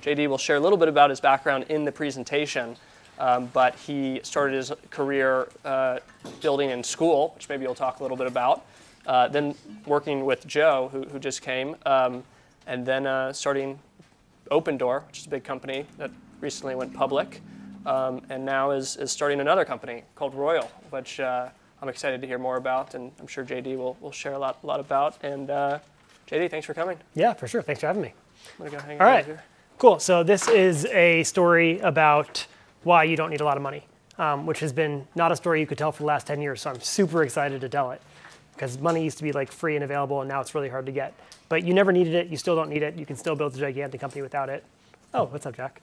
JD will share a little bit about his background in the presentation, but he started his career building in school, which maybe you'll talk a little bit about, then working with Joe, who just came, and then starting Opendoor, which is a big company that recently went public, and now is starting another company called Royal, which I'm excited to hear more about, and I'm sure JD will share a lot about. And JD, thanks for coming. Yeah, for sure. Thanks for having me. I'm gonna go hang All out right, here. Cool. So this is a story about why you don't need a lot of money, which has been not a story you could tell for the last 10 years. So I'm super excited to tell it, because money used to be like free and available, and now it's really hard to get. But you never needed it. You still don't need it. You can still build a gigantic company without it. Oh, what's up, Jack?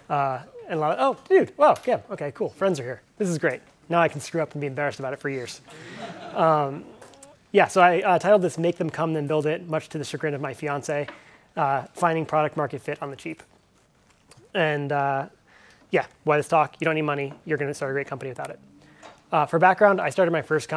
And a lot of, oh, dude, wow, yeah, okay, cool. Friends are here. This is great. Now I can screw up and be embarrassed about it for years. Yeah, so I titled this "Make Them Come, Then Build It," much to the chagrin of my fiance, finding product market fit on the cheap. And yeah, why this talk? You don't need money. You're going to start a great company without it. For background, I started my first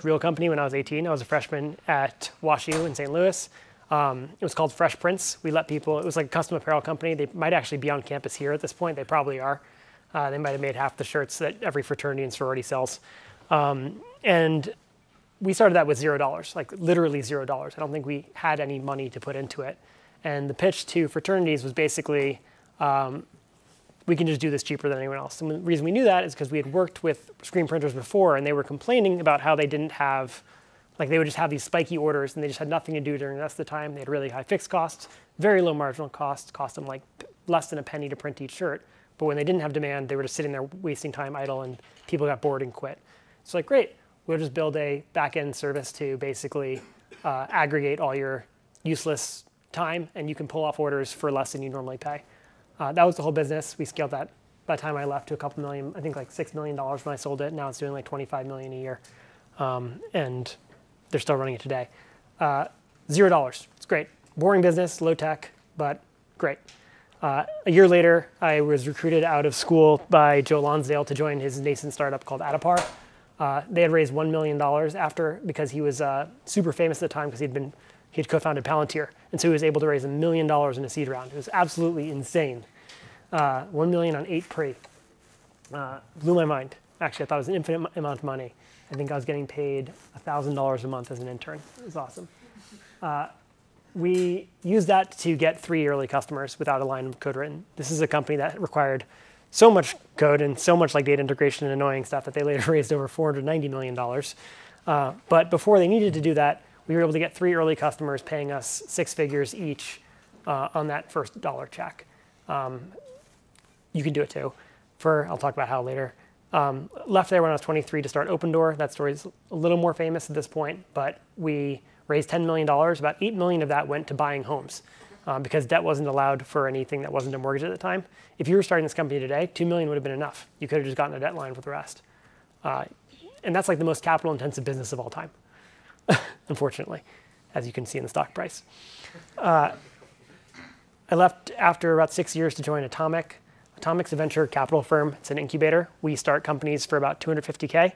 real company when I was 18. I was a freshman at WashU in St. Louis. It was called Fresh Prince. We let people, it was like a custom apparel company. They might actually be on campus here at this point. They probably are. They might have made half the shirts that every fraternity and sorority sells. And we started that with $0, like literally $0. I don't think we had any money to put into it. And the pitch to fraternities was basically, we can just do this cheaper than anyone else. And the reason we knew that is because we had worked with screen printers before, and they were complaining about how they didn't have, like they would just have these spiky orders, and they just had nothing to do during the rest of the time. They had really high fixed costs, very low marginal costs, cost them like less than a penny to print each shirt. But when they didn't have demand, they were just sitting there wasting time idle, and people got bored and quit. So like, great, we'll just build a back-end service to basically aggregate all your useless time, and you can pull off orders for less than you normally pay. That was the whole business. We scaled that by the time I left to a couple million, I think like $6 million when I sold it. Now it's doing like 25 million a year. And they're still running it today. $0, it's great. Boring business, low tech, but great. A year later, I was recruited out of school by Joe Lonsdale to join his nascent startup called Adapar. They had raised $1 million after, because he was super famous at the time because he had co-founded Palantir. And so he was able to raise $1 million in a seed round. It was absolutely insane. 1 million on 8 pre. Blew my mind. Actually, I thought it was an infinite amount of money. I think I was getting paid $1,000 a month as an intern. It was awesome. We used that to get 3 early customers without a line of code written. This is a company that required so much code and so much like data integration and annoying stuff that they later raised over $490 million. But before they needed to do that, we were able to get 3 early customers paying us 6 figures each on that first dollar check. You can do it too. I'll talk about how later. Left there when I was 23 to start Opendoor. That story is a little more famous at this point, but we raised $10 million. About $8 million of that went to buying homes because debt wasn't allowed for anything that wasn't a mortgage at the time. If you were starting this company today, $2 million would have been enough. You could have just gotten a debt line for the rest. And that's like the most capital intensive business of all time, unfortunately, as you can see in the stock price. I left after about 6 years to join Atomic. Atomic's a venture capital firm. It's an incubator. We start companies for about $250K.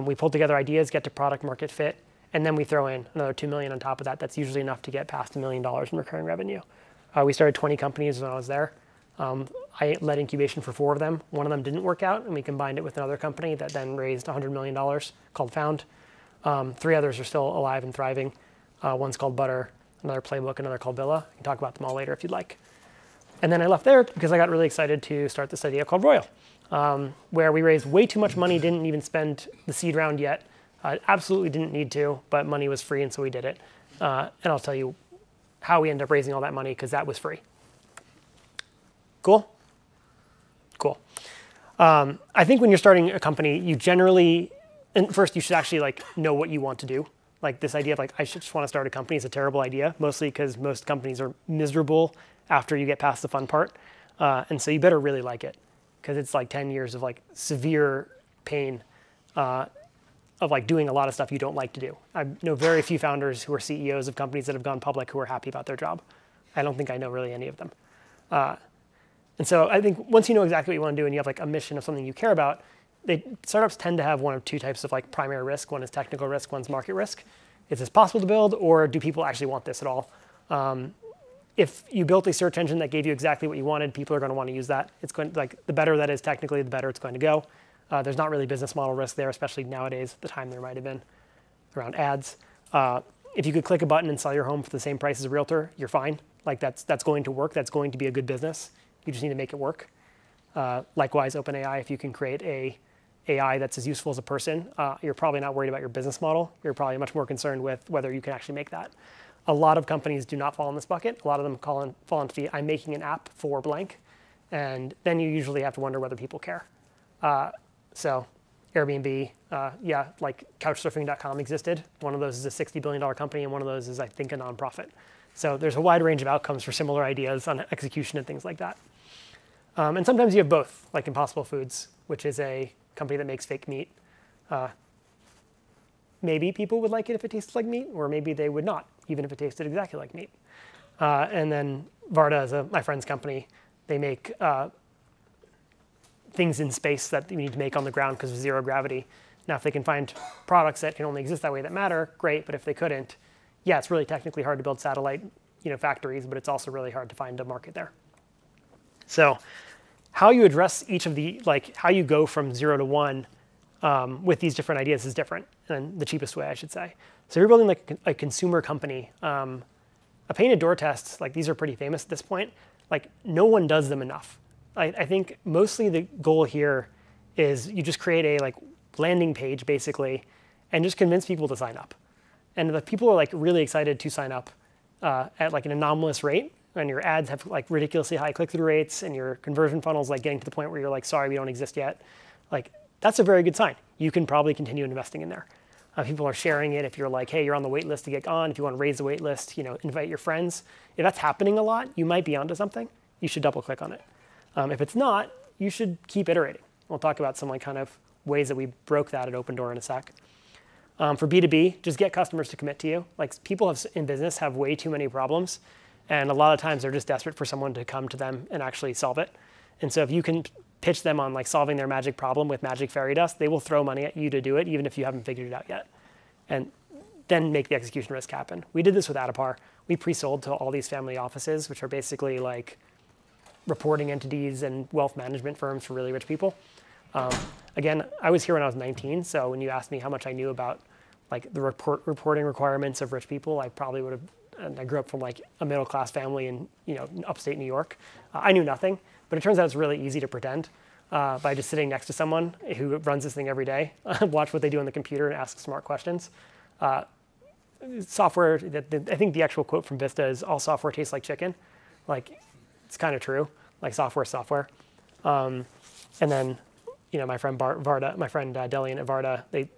We pull together ideas, get to product market fit, and then we throw in another $2 million on top of that. That's usually enough to get past $1 million in recurring revenue. We started 20 companies when I was there. I led incubation for 4 of them. One of them didn't work out, and we combined it with another company that then raised $100 million called Found. 3 others are still alive and thriving. One's called Butter, another Playbook, another called Villa. I can talk about them all later if you'd like. And then I left there because I got really excited to start this idea called Royal, where we raised way too much money, didn't even spend the seed round yet. Absolutely didn't need to, but money was free, and so we did it. And I'll tell you how we ended up raising all that money, because that was free. Cool? Cool. I think when you're starting a company, you generally, and first you should actually like know what you want to do. Like this idea of like, I should just want to start a company is a terrible idea, mostly because most companies are miserable after you get past the fun part. And so you better really like it, because it's like 10 years of like severe pain of like doing a lot of stuff you don't like to do. I know very few founders who are CEOs of companies that have gone public who are happy about their job. I don't think I know really any of them. And so I think once you know exactly what you want to do and you have like a mission of something you care about, startups tend to have one of 2 types of like primary risk. One is technical risk, one's market risk. Is this possible to build, or do people actually want this at all? if you built a search engine that gave you exactly what you wanted, people are going to want to use that. It's going like the better that is technically, the better it's going to go. There's not really business model risk there, especially nowadays. At the time there might have been around ads. If you could click a button and sell your home for the same price as a realtor, you're fine. Like that's going to work. That's going to be a good business. You just need to make it work. Likewise, OpenAI, if you can create a AI that's as useful as a person, you're probably not worried about your business model. You're probably much more concerned with whether you can actually make that. A lot of companies do not fall in this bucket. A lot of them fall into the I'm making an app for blank. And then you usually have to wonder whether people care. So Airbnb, yeah, like couchsurfing.com existed. One of those is a $60 billion company, and one of those is, I think, a nonprofit. So there's a wide range of outcomes for similar ideas on execution and things like that. And sometimes you have both, like Impossible Foods, which is a company that makes fake meat. Maybe people would like it if it tasted like meat, or maybe they would not, even if it tasted exactly like meat. And then Varda is my friend's company. They make things in space that you need to make on the ground because of zero gravity. Now, if they can find products that can only exist that way that matter, great. But if they couldn't, yeah, it's really technically hard to build satellite factories, but it's also really hard to find a market there. So how you address each of the, like how you go from 0 to 1 with these different ideas is different, and the cheapest way, I should say. So you're building like a consumer company. A painted door test, like these are pretty famous at this point. Like no one does them enough. I think mostly the goal here is you just create a like landing page basically, and just convince people to sign up. And the people are like really excited to sign up at like an anomalous rate, and your ads have like ridiculously high click-through rates, and your conversion funnel's like getting to the point where you're like, sorry, we don't exist yet. Like that's a very good sign. You can probably continue investing in there. People are sharing it. If you're like, hey, you're on the wait list to get on. If you want to raise the wait list, invite your friends. If that's happening a lot, you might be onto something. You should double click on it. If it's not, you should keep iterating. We'll talk about some like kind of ways that we broke that at Opendoor in a sec. For B2B, just get customers to commit to you. Like people in business have way too many problems, and a lot of times they're just desperate for someone to come to them and actually solve it. And so if you can pitch them on like solving their magic problem with magic fairy dust, they will throw money at you to do it, even if you haven't figured it out yet. And then make the execution risk happen. We did this with Adapar. We pre-sold to all these family offices, which are basically like reporting entities and wealth management firms for really rich people. Again, I was here when I was 19, so when you asked me how much I knew about like the reporting requirements of rich people, I probably would have. And I grew up from like a middle-class family in upstate New York. I knew nothing, but it turns out it's really easy to pretend by just sitting next to someone who runs this thing every day, watch what they do on the computer, and ask smart questions. Software. I think the actual quote from Vista is, "All software tastes like chicken." Like it's kind of true. Like software. And then my friend Varda, my friend Delian at Varda, they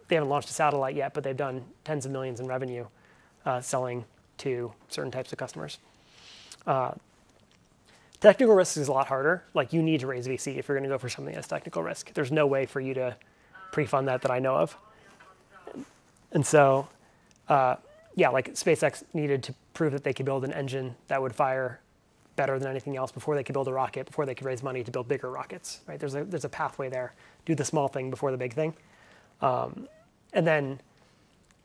haven't launched a satellite yet, but they've done tens of millions in revenue selling to certain types of customers. Technical risk is a lot harder. Like you need to raise VC if you're going to go for something that's technical risk. There's no way for you to pre-fund that I know of. And so, yeah, like SpaceX needed to prove that they could build an engine that would fire better than anything else before they could build a rocket, before they could raise money to build bigger rockets. Right? There's a pathway there. Do the small thing before the big thing. And then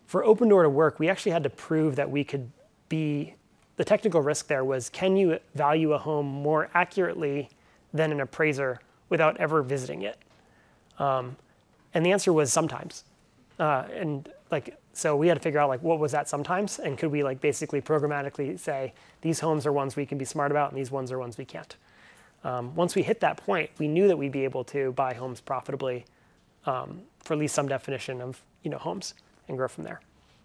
for Opendoor to work, we actually had to prove that we could be, the technical risk there was, can you value a home more accurately than an appraiser without ever visiting it? And the answer was sometimes. So we had to figure out like what was that sometimes, and could we like basically programmatically say these homes are ones we can be smart about and these ones are ones we can't. Once we hit that point, we knew that we'd be able to buy homes profitably for at least some definition of homes and grow from there.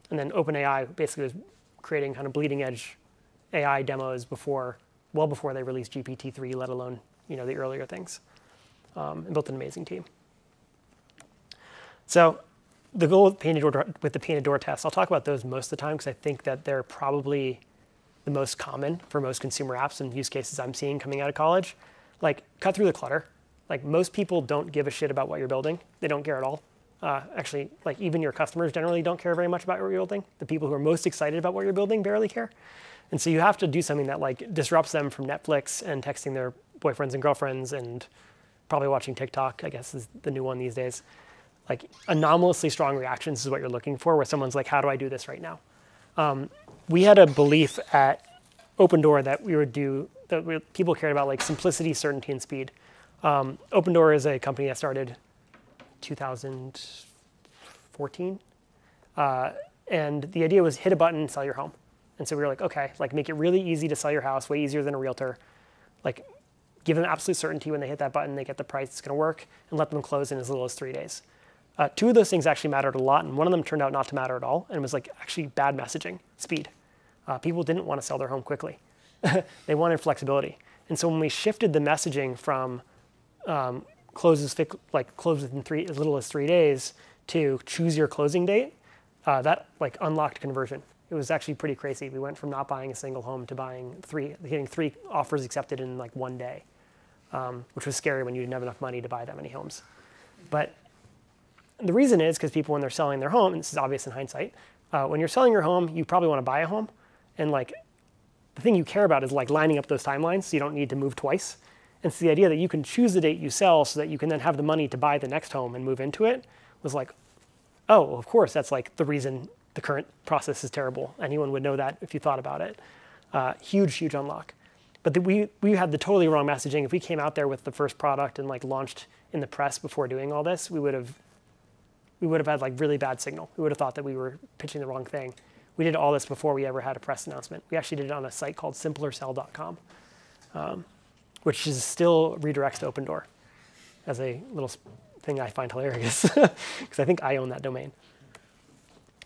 And then OpenAI basically was creating kind of bleeding edge AI demos well before they released GPT-3, let alone the earlier things, and built an amazing team. So the goal with the painted door test, I'll talk about those most of the time because I think that they're probably the most common for most consumer apps and use cases I'm seeing coming out of college. Like cut through the clutter. Like most people don't give a shit about what you're building. They don't care at all. Actually, like even your customers generally don't care very much about what you're building. The people who are most excited about what you're building barely care. And so you have to do something that like disrupts them from Netflix and texting their boyfriends and girlfriends and probably watching TikTok, I guess is the new one these days. Like anomalously strong reactions is what you're looking for, where someone's like, how do I do this right now? We had a belief at Opendoor that we would do, people cared about like simplicity, certainty, and speed. Opendoor is a company that started 2014. And the idea was hit a button and sell your home. And so we were like, okay, like make it really easy to sell your house, way easier than a realtor. Like give them absolute certainty when they hit that button, they get the price it's going to work, and let them close in as little as 3 days. Two of those things actually mattered a lot, and one of them turned out not to matter at all, and it was like actually bad messaging, speed. People didn't want to sell their home quickly. They wanted flexibility. And so when we shifted the messaging from close within as little as 3 days to choose your closing date, that like unlocked conversion. It was actually pretty crazy. We went from not buying a single home to getting 3 offers accepted in like 1 day, which was scary when you didn't have enough money to buy that many homes. But the reason is because people, when they're selling their home, and this is obvious in hindsight, when you're selling your home, you probably want to buy a home, and like the thing you care about is like lining up those timelines so you don't need to move twice. And so the idea that you can choose the date you sell so that you can then have the money to buy the next home and move into it was like, oh, well, of course, that's like the reason the current process is terrible. Anyone would know that if you thought about it. Huge, huge unlock. But we had the totally wrong messaging. If we came out there with the first product and like launched in the press before doing all this, we would have had like really bad signal. We would have thought that we were pitching the wrong thing. We did all this before we ever had a press announcement. We actually did it on a site called simplersell.com, which is still redirects to Opendoor as a little thing I find hilarious because I think I own that domain.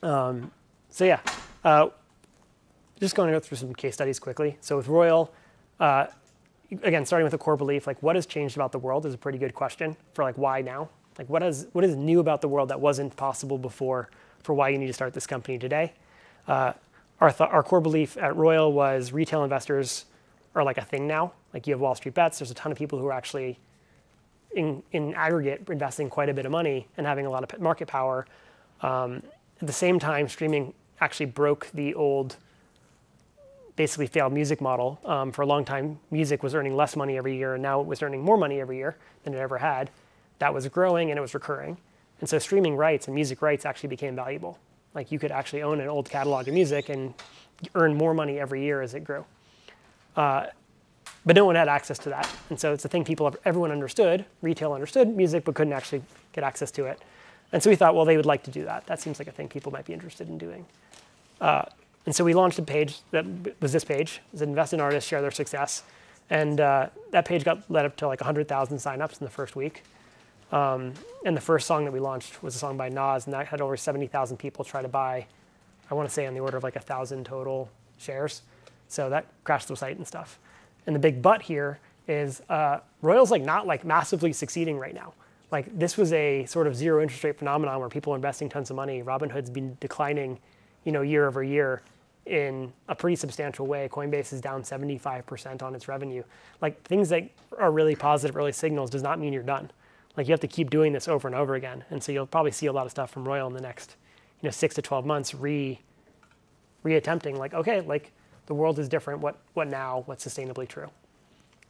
So yeah, just going to go through some case studies quickly. So with Royal, again, starting with a core belief, like what has changed about the world is a pretty good question for like why now? Like what is new about the world that wasn't possible before for why you need to start this company today? Our core belief at Royal was retail investors are like a thing now. Like you have Wall Street Bets, there's a ton of people who are actually in aggregate investing quite a bit of money and having a lot of market power. At the same time, streaming actually broke the old, basically failed music model. For a long time, music was earning less money every year, and now it was earning more money every year than it ever had. That was growing, and it was recurring. And so streaming rights and music rights actually became valuable. Like you could actually own an old catalog of music and earn more money every year as it grew. But no one had access to that. And so it's a thing everyone understood, retail understood music, but couldn't actually get access to it. And so we thought, well, they would like to do that. That seems like a thing people might be interested in doing. And so we launched a page that was this page. It was invest in artists, share their success. And that page led up to like 100,000 signups in the first week. And the first song that we launched was a song by Nas, and that had over 70,000 people try to buy, I want to say on the order of like 1,000 total shares. So that crashed the site and stuff. And the big but here is Royal's like not like massively succeeding right now. Like this was a sort of zero interest rate phenomenon where people are investing tons of money. Robinhood's been declining, year over year in a pretty substantial way. Coinbase is down 75% on its revenue. Like things that are really positive early signals does not mean you're done. Like you have to keep doing this over and over again. And so you'll probably see a lot of stuff from Royal in the next, 6 to 12 months re-attempting like, okay, like the world is different. What now? What's sustainably true?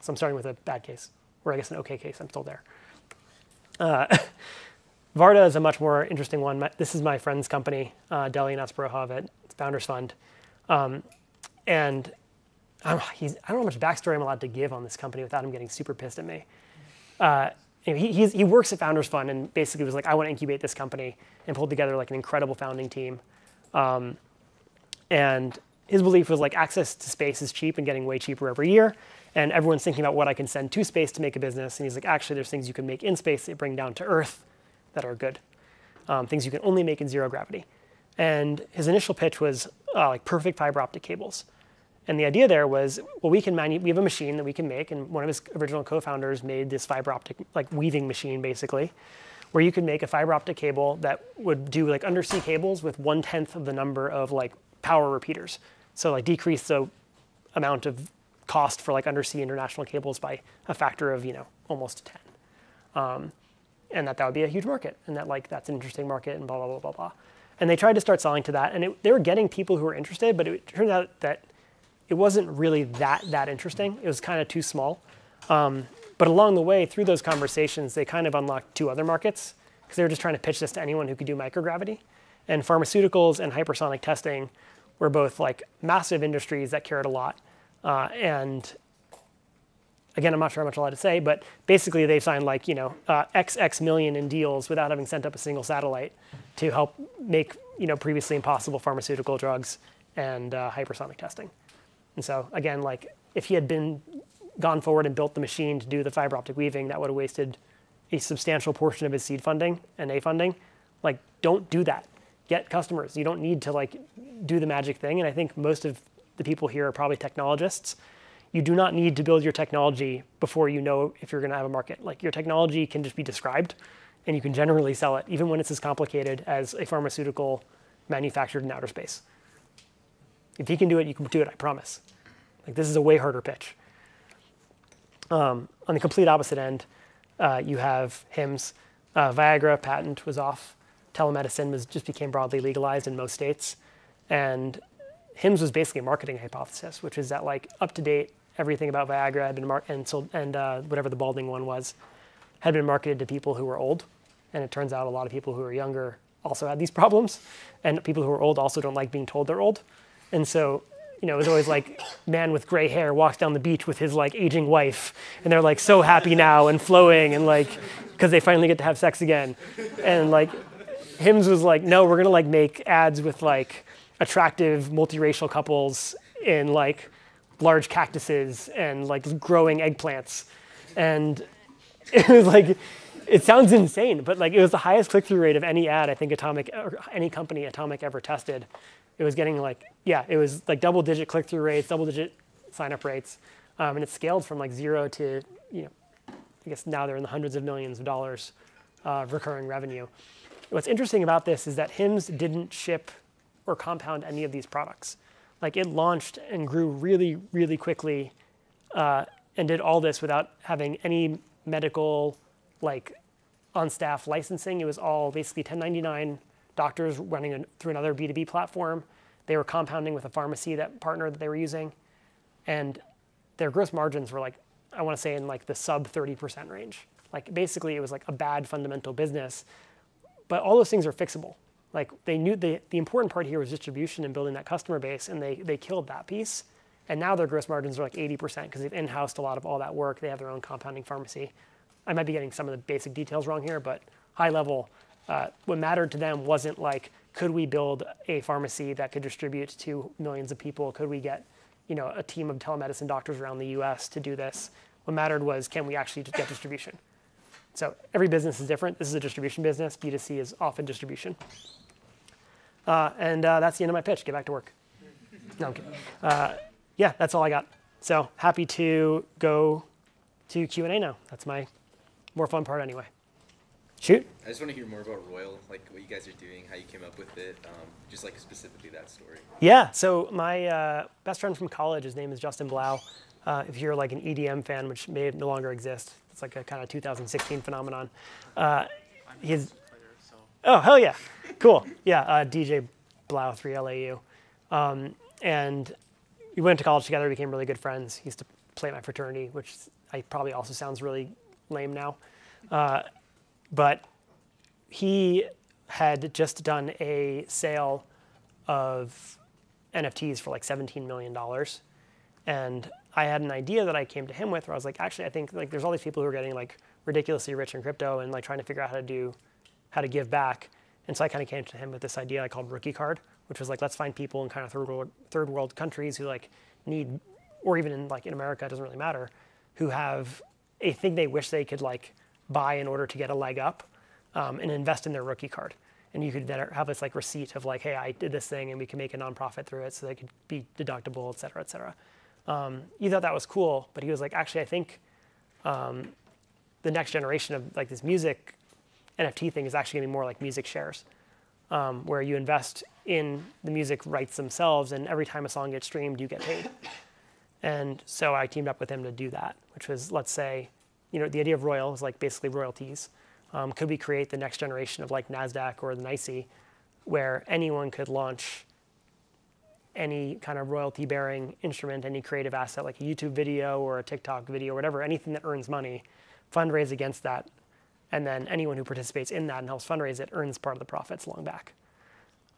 So I'm starting with a bad case, or I guess an okay case. I'm still there. Varda is a much more interesting one. This is my friend's company, Deli and Asparohov, it's Founders Fund. And I don't know how much backstory I'm allowed to give on this company without him getting super pissed at me. He works at Founders Fund and basically was like, I want to incubate this company, and pulled together like an incredible founding team. And his belief was like access to space is cheap and getting way cheaper every year. And everyone's thinking about what I can send to space to make a business. And he's like, actually, there's things you can make in space that bring down to Earth that are good. Things you can only make in zero gravity. And his initial pitch was like perfect fiber optic cables. And the idea there was, well, we have a machine that we can make. And one of his original co-founders made this fiber optic like weaving machine, basically, where you could make a fiber optic cable that would do like undersea cables with 1/10 of the number of like power repeaters. So like decrease the amount of cost for like undersea international cables by a factor of, almost 10. And that would be a huge market, and that's an interesting market, and blah, blah, blah, blah, blah. And they tried to start selling to that, and they were getting people who were interested, but it turned out that it wasn't really that interesting. It was kind of too small. But along the way, through those conversations, they kind of unlocked 2 other markets, because they were just trying to pitch this to anyone who could do microgravity. And pharmaceuticals and hypersonic testing were both like massive industries that cared a lot. And again, I'm not sure how much I'm allowed to say, but basically they signed like, XX million in deals without having sent up a single satellite to help make, previously impossible pharmaceutical drugs and hypersonic testing. And so again, like if he had gone forward and built the machine to do the fiber optic weaving, that would have wasted a substantial portion of his seed funding and A funding. Like, don't do that. Get customers. You don't need to like do the magic thing. And I think most of the people here are probably technologists. You do not need to build your technology before you know if you're going to have a market. Like your technology can just be described and you can generally sell it, even when it's as complicated as a pharmaceutical manufactured in outer space. If he can do it, you can do it, I promise. Like this is a way harder pitch. On the complete opposite end, you have HIMSS. Viagra patent was off. Telemedicine just became broadly legalized in most states. And HIMSS was basically a marketing hypothesis, which is that like up to date, everything about Viagra had been whatever the balding one was, had been marketed to people who were old. And it turns out a lot of people who are younger also had these problems. And people who are old also don't like being told they're old. And so, it was always like man with gray hair walks down the beach with his like aging wife. And they're like so happy now and flowing and like, because they finally get to have sex again. And like HIMSS was like, no, we're going to like make ads with like attractive multiracial couples in like large cactuses and like growing eggplants. And it was like, it sounds insane, but like it was the highest click-through rate of any ad I think any company Atomic ever tested. It was getting like, it was like double-digit click-through rates, double-digit sign-up rates, and it scaled from like 0 to, I guess now they're in the hundreds of millions of dollars of recurring revenue. What's interesting about this is that HIMSS didn't ship or compound any of these products. Like it launched and grew really, really quickly and did all this without having any medical like on-staff licensing. It was all basically 1099 doctors running through another B2B platform. They were compounding with a pharmacy partner that they were using. And their gross margins were like, I want to say in like the sub 30% range. Like basically it was like a bad fundamental business, but all those things are fixable. Like they knew the important part here was distribution and building that customer base, and they killed that piece. And now their gross margins are like 80% because they've in-housed a lot of all that work. They have their own compounding pharmacy. I might be getting some of the basic details wrong here, but high level, what mattered to them wasn't like, could we build a pharmacy that could distribute to millions of people? Could we get, a team of telemedicine doctors around the US to do this? What mattered was, can we actually get distribution? So every business is different. This is a distribution business. B2C is often distribution. And that's the end of my pitch. Get back to work. No, I'm kidding. That's all I got. So happy to go to Q&A now. That's my more fun part anyway. Shoot. I just want to hear more about Royal, like what you guys are doing, how you came up with it, just like specifically that story. Yeah, so my best friend from college, his name is Justin Blau. If you're like an EDM fan, which may no longer exist, it's like a kind of 2016 phenomenon. Oh, hell yeah. Cool. Yeah, DJ Blau, 3LAU. And we went to college together, became really good friends. He used to play at my fraternity, which probably also sounds really lame now. But he had just done a sale of NFTs for like $17 million. And I had an idea that I came to him with where I was like, actually, I think like there's all these people who are getting like ridiculously rich in crypto and like trying to figure out how to give back. And so I kind of came to him with this idea I called Rookie Card, which was like, let's find people in kind of third world countries who like need, or even in America, it doesn't really matter, who have a thing they wish they could like buy in order to get a leg up and invest in their Rookie Card. And you could then have this like receipt of like, hey, I did this thing and we can make a nonprofit through it so they could be deductible, et cetera, et cetera. He thought that was cool, but he was like, actually, I think the next generation of like this music NFT thing is actually gonna be more like music shares, where you invest in the music rights themselves and every time a song gets streamed, you get paid. And so I teamed up with him to do that, which was, let's say, the idea of Royal is like basically royalties. Could we create the next generation of like NASDAQ or the NYSE where anyone could launch any kind of royalty-bearing instrument, any creative asset, like a YouTube video or a TikTok video or whatever, anything that earns money, fundraise against that, and then anyone who participates in that and helps fundraise it earns part of the profits long back.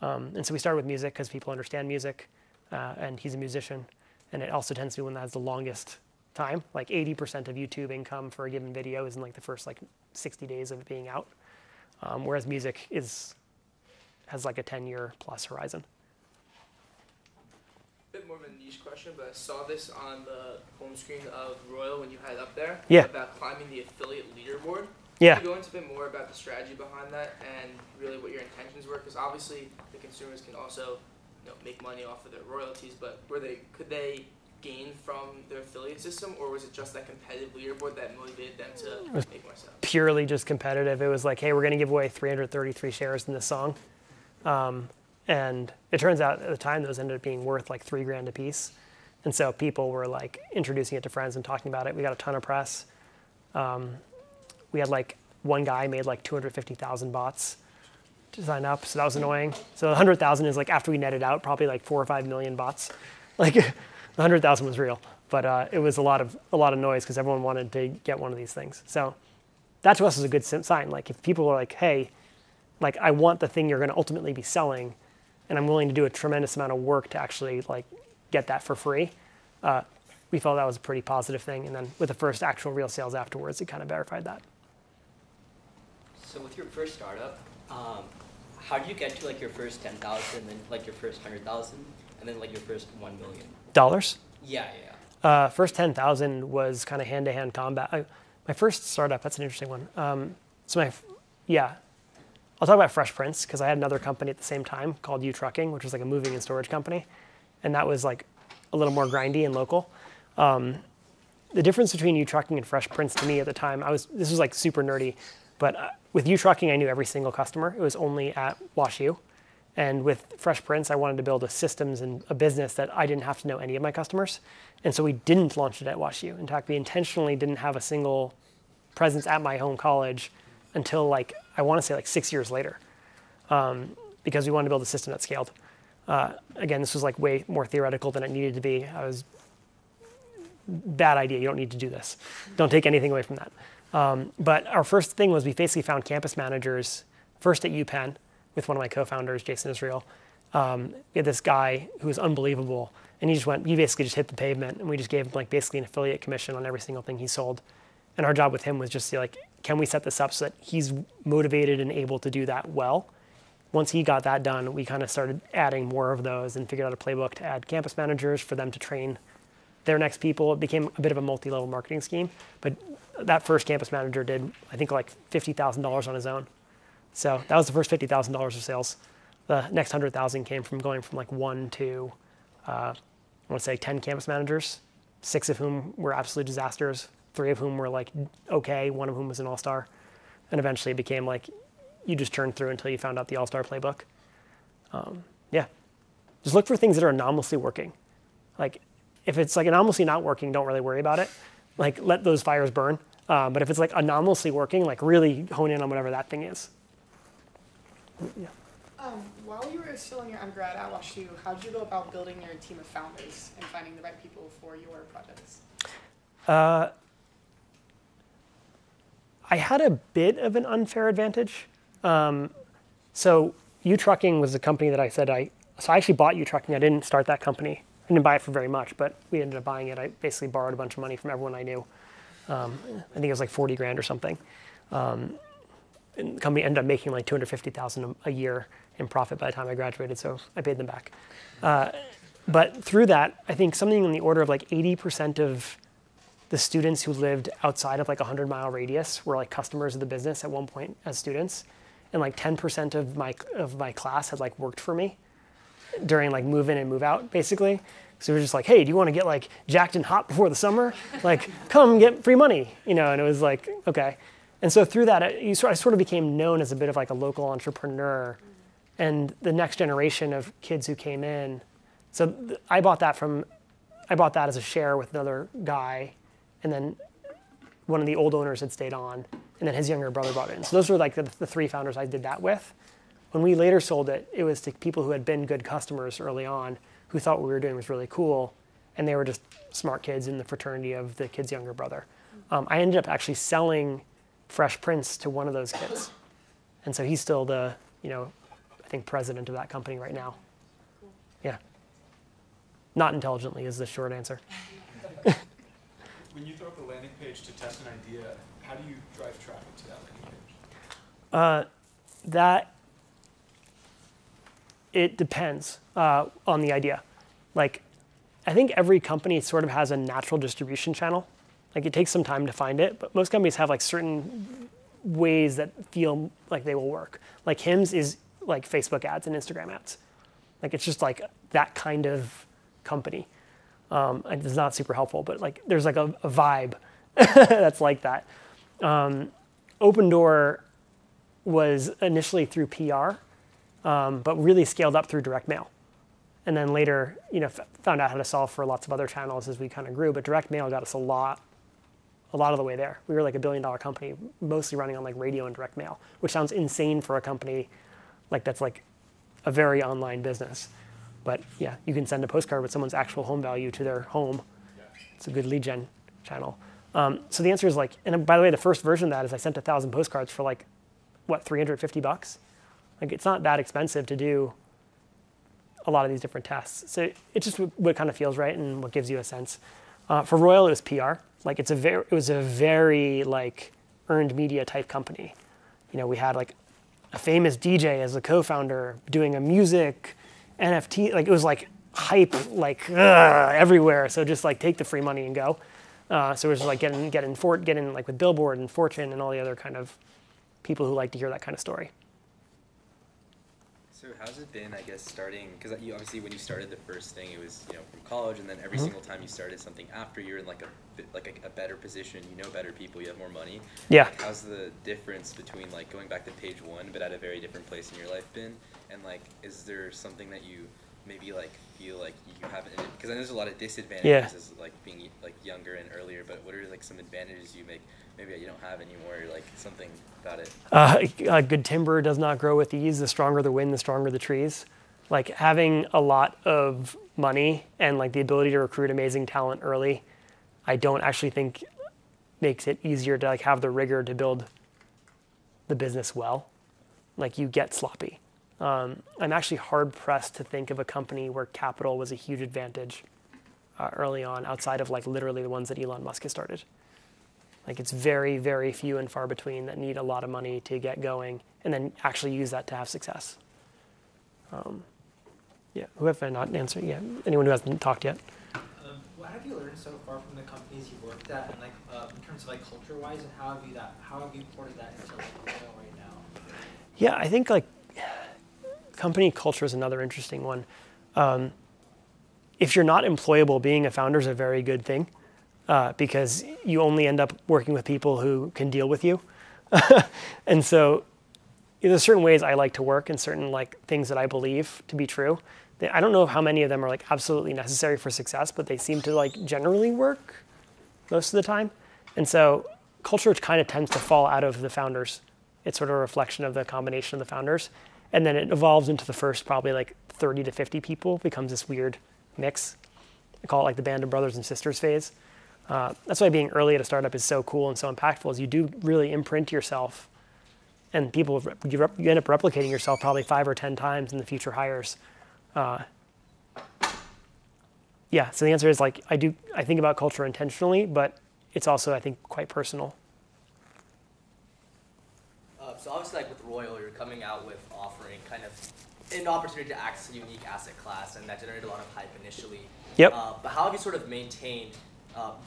And so we started with music because people understand music, and he's a musician. And it also tends to be one that has the longest time. Like 80% of YouTube income for a given video is in like the first like 60 days of it being out. Whereas music has like a 10-year plus horizon. A bit more of a niche question, but I saw this on the home screen of Royal when you had it up there. Yeah. About climbing the affiliate leaderboard. Yeah. Can you go into a bit more about the strategy behind that and really what your intentions were? Because obviously the consumers can also, make money off of their royalties, but could they gain from their affiliate system, or was it just that competitive leaderboard that motivated them to make more sales? Purely just competitive. It was like, hey, we're going to give away 333 shares in this song. And it turns out at the time those ended up being worth like $3,000 a piece. And so people were like introducing it to friends and talking about it. We got a ton of press. We had like one guy made like 250,000 bots to sign up. So that was annoying. So 100,000 is like after we netted out probably like 4 or 5 million bots. Like 100,000 was real, but it was a lot of noise because everyone wanted to get one of these things. So that to us is a good sign. Like if people are like, hey, like I want the thing you're going to ultimately be selling, and I'm willing to do a tremendous amount of work to actually like get that for free. We felt that was a pretty positive thing. And then with the first actual real sales afterwards, it kind of verified that. So with your first startup, how did you get to like your first 10,000, then like your first 100,000, and then like your first 1 million? Dollars? Yeah. First 10,000 was kind of hand-to-hand combat. My first startup, that's an interesting one. I'll talk about Fresh Prince because I had another company at the same time called U Trucking, which was like a moving and storage company. And that was like a little more grindy and local. The difference between U Trucking and Fresh Prince to me at the time, this was like super nerdy, but with U Trucking, I knew every single customer. It was only at WashU. And with Fresh Prince, I wanted to build a systems and a business that I didn't have to know any of my customers. And so we didn't launch it at WashU. In fact, we intentionally didn't have a single presence at my home college until like, I want to say like 6 years later, because we wanted to build a system that scaled. Again, this was like way more theoretical than it needed to be. Bad idea, you don't need to do this. Don't take anything away from that. But our first thing was we basically found campus managers, first at UPenn with one of my co-founders, Jason Israel. We had this guy who was unbelievable, and he basically just hit the pavement, and we just gave him like basically an affiliate commission on every single thing he sold. And our job with him was just to like, can we set this up so that he's motivated and able to do that well? Once he got that done, we kind of started adding more of those and figured out a playbook to add campus managers for them to train their next people. It became a bit of a multi-level marketing scheme, but that first campus manager did, I think, like $50,000 on his own. So that was the first $50,000 of sales. The next 100,000 came from going from like 1 to, I want to say 10 campus managers, 6 of whom were absolute disasters, 3 of whom were like okay, 1 of whom was an all-star. And eventually it became like, you just churned through until you found out the all-star playbook. Just look for things that are anomalously working. Like if it's like anomalously not working, don't really worry about it. Like let those fires burn. But if it's like anomalously working, like really hone in on whatever that thing is. Yeah. While you were still in your undergrad at WashU, how did you go about building your team of founders and finding the right people for your projects? I had a bit of an unfair advantage. So U Trucking was a company that I actually bought U Trucking. I didn't start that company. I didn't buy it for very much, but we ended up buying it. I basically borrowed a bunch of money from everyone I knew. I think it was like 40 grand or something. And the company ended up making like 250,000 a year in profit by the time I graduated, so I paid them back. But through that, I think something in the order of like 80% of the students who lived outside of like a 100-mile radius were like customers of the business at one point as students. And like 10% of my class had like worked for me during like move in and move out, basically. So we were just like, hey, do you want to get like jacked and hot before the summer? Like, come get free money, and it was like, okay. And so through that, I sort of became known as a bit of like a local entrepreneur. And the next generation of kids who came in, so I bought that as a share with another guy, and then one of the old owners had stayed on, and then his younger brother bought in. So those were like the 3 founders I did that with. When we later sold it, it was to people who had been good customers early on, who thought what we were doing was really cool, and they were just smart kids in the fraternity of the kid's younger brother. I ended up actually selling Fresh Prince to one of those kids. And so he's still the, I think, president of that company right now. Yeah. Not intelligently is the short answer. When you throw up a landing page to test an idea, how do you drive traffic to that landing page? It depends on the idea. Like, I think every company sort of has a natural distribution channel. Like, it takes some time to find it, but most companies have like certain ways that feel like they will work. Like Hims is like Facebook ads and Instagram ads. Like, it's just like that kind of company. And it's not super helpful, but like there's like a vibe that's like that. Opendoor was initially through PR, but really scaled up through direct mail. And then later, found out how to solve for lots of other channels as we kind of grew. But direct mail got us a lot of the way there. We were like $1 billion company, mostly running on like radio and direct mail, which sounds insane for a company like that's like a very online business. But yeah, you can send a postcard with someone's actual home value to their home. It's a good lead gen channel. So the answer is like, and by the way, the first version of that is I sent 1,000 postcards for like, what, $350? Like, it's not that expensive to do a lot of these different tests. So it's just what kind of feels right and what gives you a sense. For Royal, it was PR. Like, it was a very like earned media type company. We had like a famous DJ as a co-founder doing a music NFT. Like, it was like hype, like everywhere. So just like take the free money and go. So it was like getting like with Billboard and Fortune and all the other kind of people who like to hear that kind of story. So how's it been, I guess, starting, because you obviously when you started the first thing, it was, from college, and then every single time you started something after, you're in like a better position, better people, you have more money. Yeah. Like, how's the difference between like going back to page one, but at a very different place in your life been? And like, is there something that you maybe like feel like you haven't, because I know there's a lot of disadvantages as like being like younger and earlier, but what are like some advantages you make maybe that you don't have anymore, or like something about it? Good timber does not grow with ease. The stronger the wind, the stronger the trees. Like, having a lot of money and like the ability to recruit amazing talent early, I don't actually think makes it easier to like have the rigor to build the business well. Like, you get sloppy. I'm actually hard pressed to think of a company where capital was a huge advantage early on, outside of like literally the ones that Elon Musk has started. Like, it's very, very few and far between that need a lot of money to get going and then actually use that to have success. Who have I not answered? Yeah, anyone who hasn't talked yet. What have you learned so far from the companies you've worked at, and like in terms of like culture-wise, and how have you ported that into like Royal right now? Yeah, I think like company culture is another interesting one. If you're not employable, being a founder is a very good thing. Because you only end up working with people who can deal with you. And so there's certain ways I like to work and certain like things that I believe to be true. I don't know how many of them are like absolutely necessary for success, but they seem to like generally work most of the time. And so culture kind of tends to fall out of the founders. It's sort of a reflection of the combination of the founders. And then it evolves into the first probably like 30 to 50 people, becomes this weird mix. I call it like the band of brothers and sisters phase. That's why being early at a startup is so cool and so impactful, is you do really imprint yourself, and you end up replicating yourself probably 5 or 10 times in the future hires. So the answer is like, I think about culture intentionally, but it's also, I think, quite personal. So obviously, like with Royal, you're coming out with offering kind of an opportunity to access a unique asset class, and that generated a lot of hype initially. Yep. But how have you sort of maintained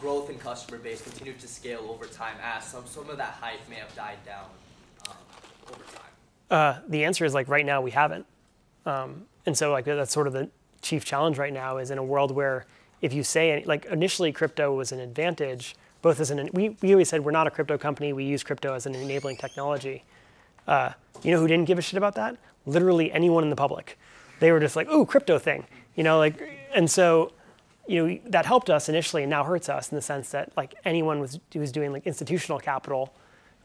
growth in customer base, continued to scale over time as some of that hype may have died down over time? The answer is like right now we haven't. And so like that's sort of the chief challenge right now, is in a world where if you say, like initially crypto was an advantage, both as we always said we're not a crypto company, we use crypto as an enabling technology. You know who didn't give a shit about that? Literally anyone in the public. They were just like, ooh, crypto thing. And so that helped us initially and now hurts us in the sense that like anyone who's doing like institutional capital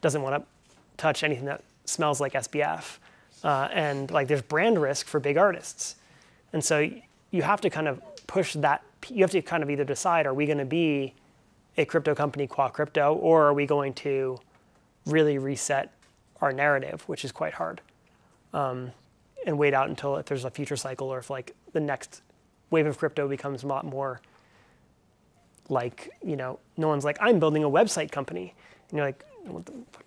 doesn't want to touch anything that smells like SBF. And like there's brand risk for big artists. And so you have to kind of push that. You have to kind of either decide, are we going to be a crypto company qua crypto, or are we going to really reset our narrative, which is quite hard, and wait out until if there's a future cycle, or if like the next wave of crypto becomes a lot more like, no one's like, I'm building a website company. And you're like,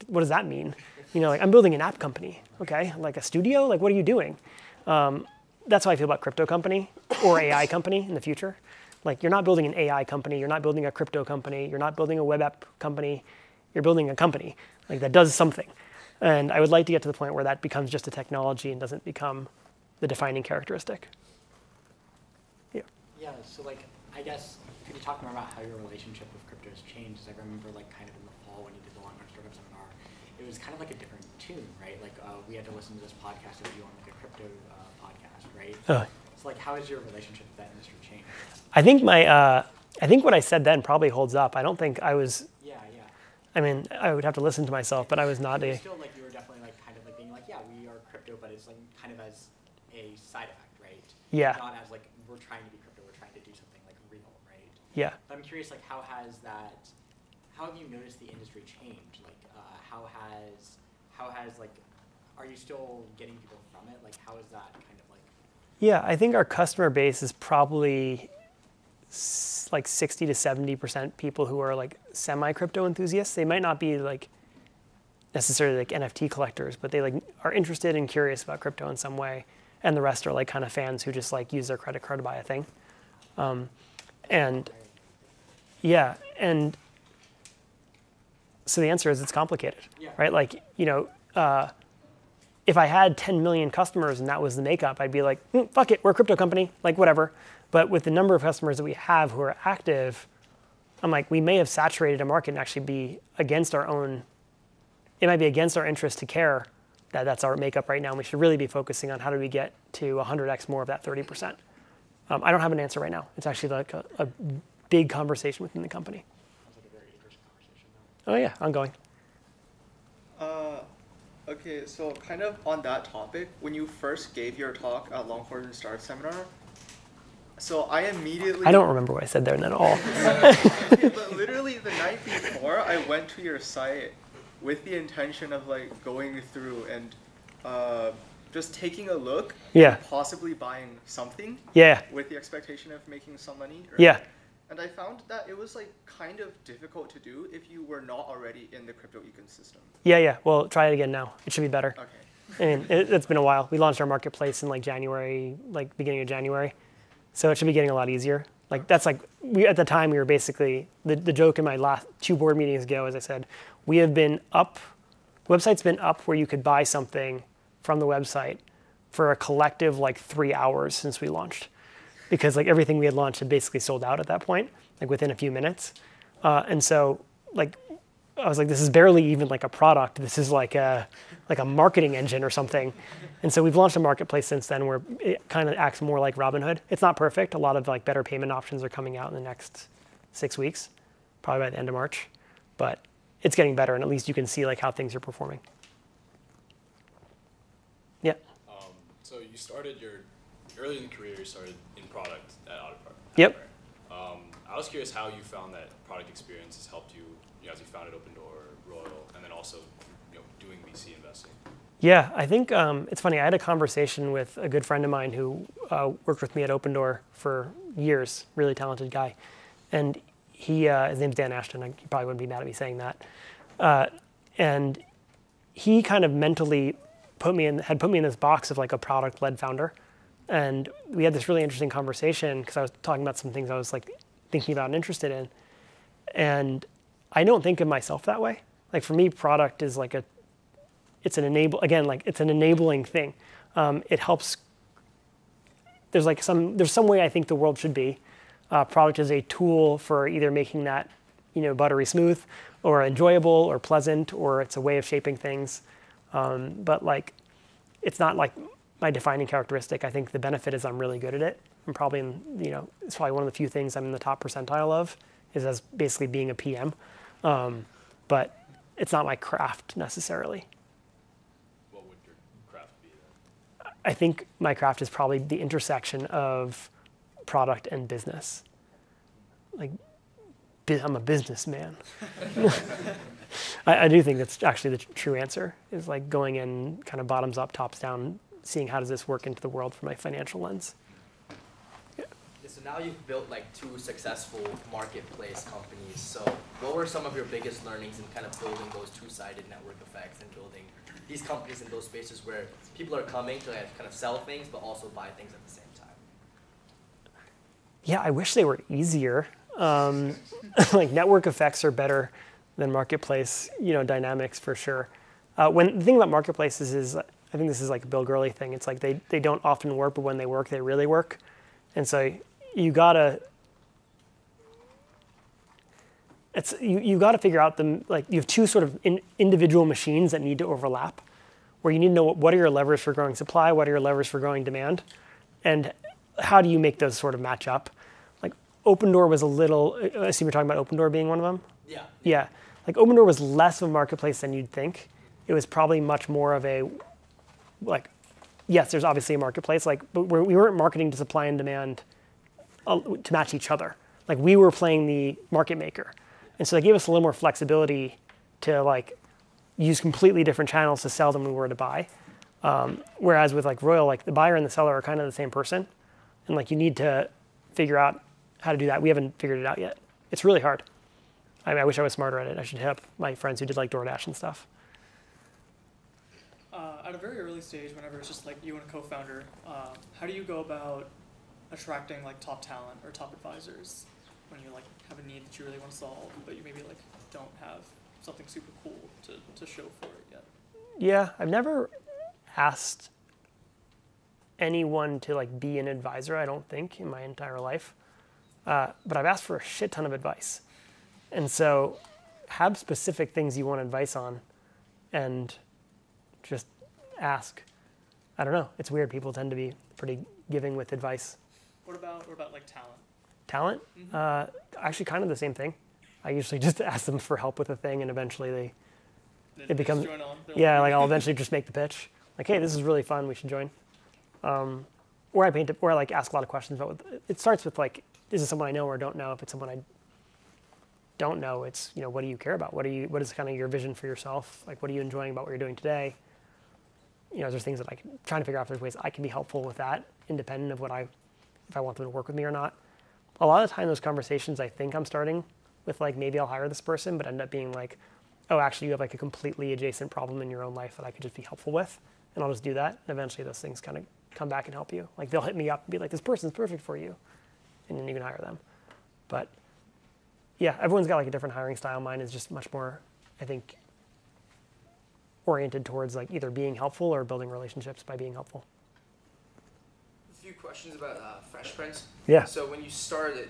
what does that mean? Like, I'm building an app company. Okay, like a studio? Like, what are you doing? That's how I feel about crypto company or AI company in the future. Like, you're not building an AI company. You're not building a crypto company. You're not building a web app company. You're building a company like that does something. And I would like to get to the point where that becomes just a technology and doesn't become the defining characteristic. Yeah. Yeah, so like, I guess, could you talk more about how your relationship with crypto has changed? I remember like kind of in the fall when you did the long-term startup seminar, it was kind of like a different tune, right? Like we had to listen to this podcast of you on like a crypto podcast, right? So like, how has your relationship with that industry changed? I think I think what I said then probably holds up. I don't think I was. Yeah. I mean, I would have to listen to myself, but I was not a. Still, like you were definitely like kind of like being like, yeah, we are crypto, but it's like kind of as a side effect, right? Yeah. Not as like we're trying to be crypto, we're trying to do something like real, right? Yeah. But I'm curious, like, how have you noticed the industry change? Like, how has like, are you still getting people from it? Like, how is that kind of like? Yeah, I think our customer base is probably like 60 to 70% people who are like semi-crypto enthusiasts. They might not be like necessarily like NFT collectors, but they like are interested and curious about crypto in some way. And the rest are like kind of fans who just like use their credit card to buy a thing. And yeah, and so the answer is it's complicated, right? Like, if I had 10 million customers and that was the makeup, I'd be like, fuck it, we're a crypto company, like whatever. But with the number of customers that we have who are active, I'm like, we may have saturated a market and actually be against our own, it might be against our interest to care that that's our makeup right now. And we should really be focusing on how do we get to 100x more of that 30%. I don't have an answer right now. It's actually like a big conversation within the company. Sounds like a very interesting conversation, though. Oh yeah, ongoing. Okay, so kind of on that topic, when you first gave your talk at Longhorn Startup Seminar, so I immediately... I don't remember what I said there at all. Okay, but literally the night before, I went to your site with the intention of like going through and just taking a look, and possibly buying something, with the expectation of making some money. Yeah. And I found that it was like kind of difficult to do if you were not already in the crypto ecosystem. Yeah. Well, try it again now. It should be better. Okay. And it's been a while. We launched our marketplace in like January, like beginning of January. So it should be getting a lot easier. Like that's like, at the time we were basically, the joke in my last 2 board meetings ago, as I said, we have been up, the website's been up where you could buy something from the website for a collective like 3 hours since we launched. Because like everything we had launched had basically sold out at that point, like within a few minutes. And so like, I was like, this is barely even like a product. This is like a marketing engine or something. And so we've launched a marketplace since then where it kind of acts more like Robinhood. It's not perfect. A lot of like better payment options are coming out in the next 6 weeks, probably by the end of March. But it's getting better, and at least you can see like how things are performing. Yeah. So you started early in the career, you started in product at Autopart. Yep. I was curious how you found that product experience has helped you, as you founded Opendoor, Royal, and then also doing VC investing. Yeah, I think it's funny. I had a conversation with a good friend of mine who worked with me at Opendoor for years, really talented guy. And his name's Dan Ashton. He probably wouldn't be mad at me saying that. And he kind of mentally had put me in this box of like a product-led founder. And we had this really interesting conversation because I was talking about some things I was like thinking about and interested in. And I don't think of myself that way. Like for me, product is like it's an enabling thing. It helps. There's some way I think the world should be. Product is a tool for either making that, buttery smooth, or enjoyable, or pleasant, or it's a way of shaping things. But like, it's not like my defining characteristic. I think the benefit is I'm really good at it. I'm probably it's probably one of the few things I'm in the top percentile of, is as basically being a PM. But it's not my craft necessarily. What would your craft be then? I think my craft is probably the intersection of product and business. Like, I'm a businessman. I do think that's actually the true answer, is like going in kind of bottoms up, tops down, seeing how does this work into the world from my financial lens. Yeah. now you've built like 2 successful marketplace companies. So what were some of your biggest learnings in kind of building those 2-sided network effects and building these companies in those spaces where people are coming to kind of sell things but also buy things at the same time? Yeah, I wish they were easier. Like network effects are better than marketplace, dynamics for sure. The thing about marketplaces is, I think this is like a Bill Gurley thing. It's like they don't often work, but when they work, they really work. And so you gotta figure out you have 2 sort of individual machines that need to overlap, where you need to know what are your levers for growing supply, what are your levers for growing demand, and how do you make those sort of match up. Like Opendoor was a little, I assume you're talking about Opendoor being one of them? Yeah. Yeah, like Opendoor was less of a marketplace than you'd think. It was probably much more of a, yes, there's obviously a marketplace, but we weren't marketing to supply and demand to match each other. Like we were playing the market maker. And so they gave us a little more flexibility to use completely different channels to sell than we were to buy. Whereas with Royal, the buyer and the seller are kind of the same person. And you need to figure out how to do that. We haven't figured it out yet. It's really hard. I wish I was smarter at it. I should hit up my friends who did DoorDash and stuff. At a very early stage, whenever it's just you and a co-founder, how do you go about attracting top talent or top advisors when you have a need that you really want to solve, but you maybe don't have something super cool to show for it yet? Yeah, I've never asked anyone to be an advisor, I don't think, in my entire life. But I've asked for a shit ton of advice. And so have specific things you want advice on and just ask. I don't know. It's weird. People tend to be pretty giving with advice. What about talent? Talent? Mm-hmm. Actually, kind of the same thing. I usually just ask them for help with a thing, and eventually it becomes, yeah, I'll eventually just make the pitch. Hey, this is really fun. We should join. Or I ask a lot of questions about it. Starts with is it someone I know or don't know? If it's someone I don't know, it's what do you care about? What is kind of your vision for yourself? What are you enjoying about what you're doing today? There's things that trying to figure out if there's ways I can be helpful with that, independent of if I want them to work with me or not. A lot of the time, those conversations I think I'm starting with maybe I'll hire this person, but end up being oh, actually you have a completely adjacent problem in your own life that I could just be helpful with, and I'll just do that. And eventually those things kind of come back and help you. They'll hit me up and be this person's perfect for you, and then you can hire them. But yeah, everyone's got a different hiring style. Mine is just much more, I think, oriented towards either being helpful or building relationships by being helpful. A few questions about Fresh Prince. Yeah. So when you started,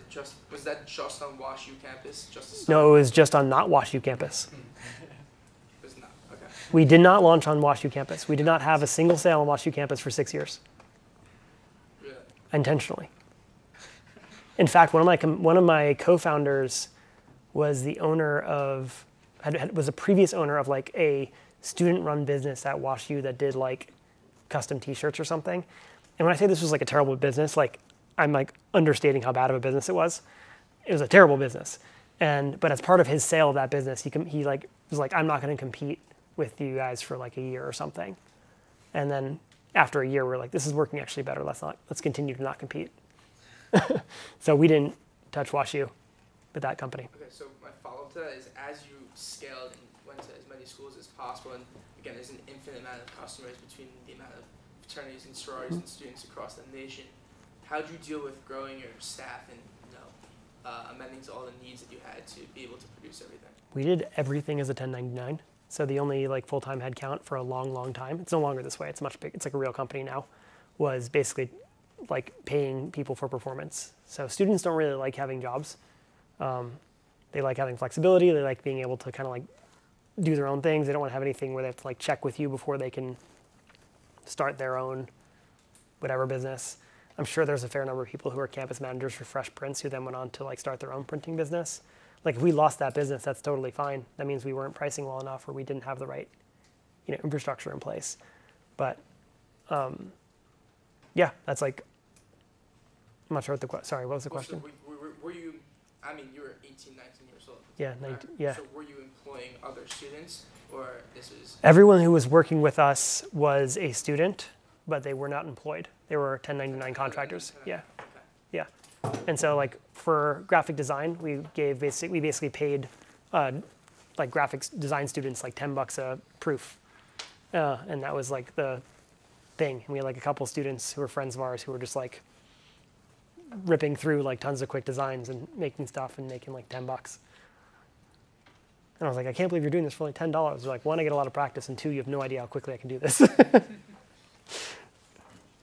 was that just on WashU campus? No, it was just on not WashU campus. It was not. Okay. We did not launch on WashU campus. We did not have a single sale on WashU campus for 6 years. Really? Intentionally. In fact, one of my co-founders was the owner of was a previous owner of a student-run business at WashU that did custom T-shirts or something. And when I say this was a terrible business, I'm understating how bad of a business it was. It was a terrible business. But as part of his sale of that business, he was I'm not going to compete with you guys for a year or something. And then after a year, we're this is working actually better. Let's continue to not compete. So we didn't touch WashU with that company. Okay, so my follow-up to that is, as you scaled and went to as many schools as possible, and again, there's an infinite amount of customers between the amount of fraternities and sororities and students across the nation. How do you deal with growing your staff and amending to all the needs that you had to be able to produce everything? We did everything as a 1099. So the only full-time headcount for a long, long time, it's no longer this way. It's much big. It's a real company now. Was basically paying people for performance. So students don't really like having jobs. They like having flexibility. They like being able to kind of do their own things. They don't want to have anything where they have to check with you before they can start their own whatever business. I'm sure there's a fair number of people who are campus managers for Fresh Prints who then went on to start their own printing business. If we lost that business, that's totally fine. That means we weren't pricing well enough or we didn't have the right infrastructure in place. But yeah, that's I'm not sure what the question. Sorry, what was the question? So were you? I mean, you were 18, 19 years old. Yeah, 19, yeah. So were you employing other students, or this was? Everyone who was working with us was a student, but they were not employed. They were 1099 contractors. Yeah, Okay. yeah. And so like for graphic design, we basically paid like graphics design students like $10 a proof. And that was like the thing. And we had like a couple students who were friends of ours who were just like ripping through like tons of quick designs and making stuff and making like $10. And I was like, I can't believe you're doing this for only $10. They're like, one, I get a lot of practice, and two, you have no idea how quickly I can do this.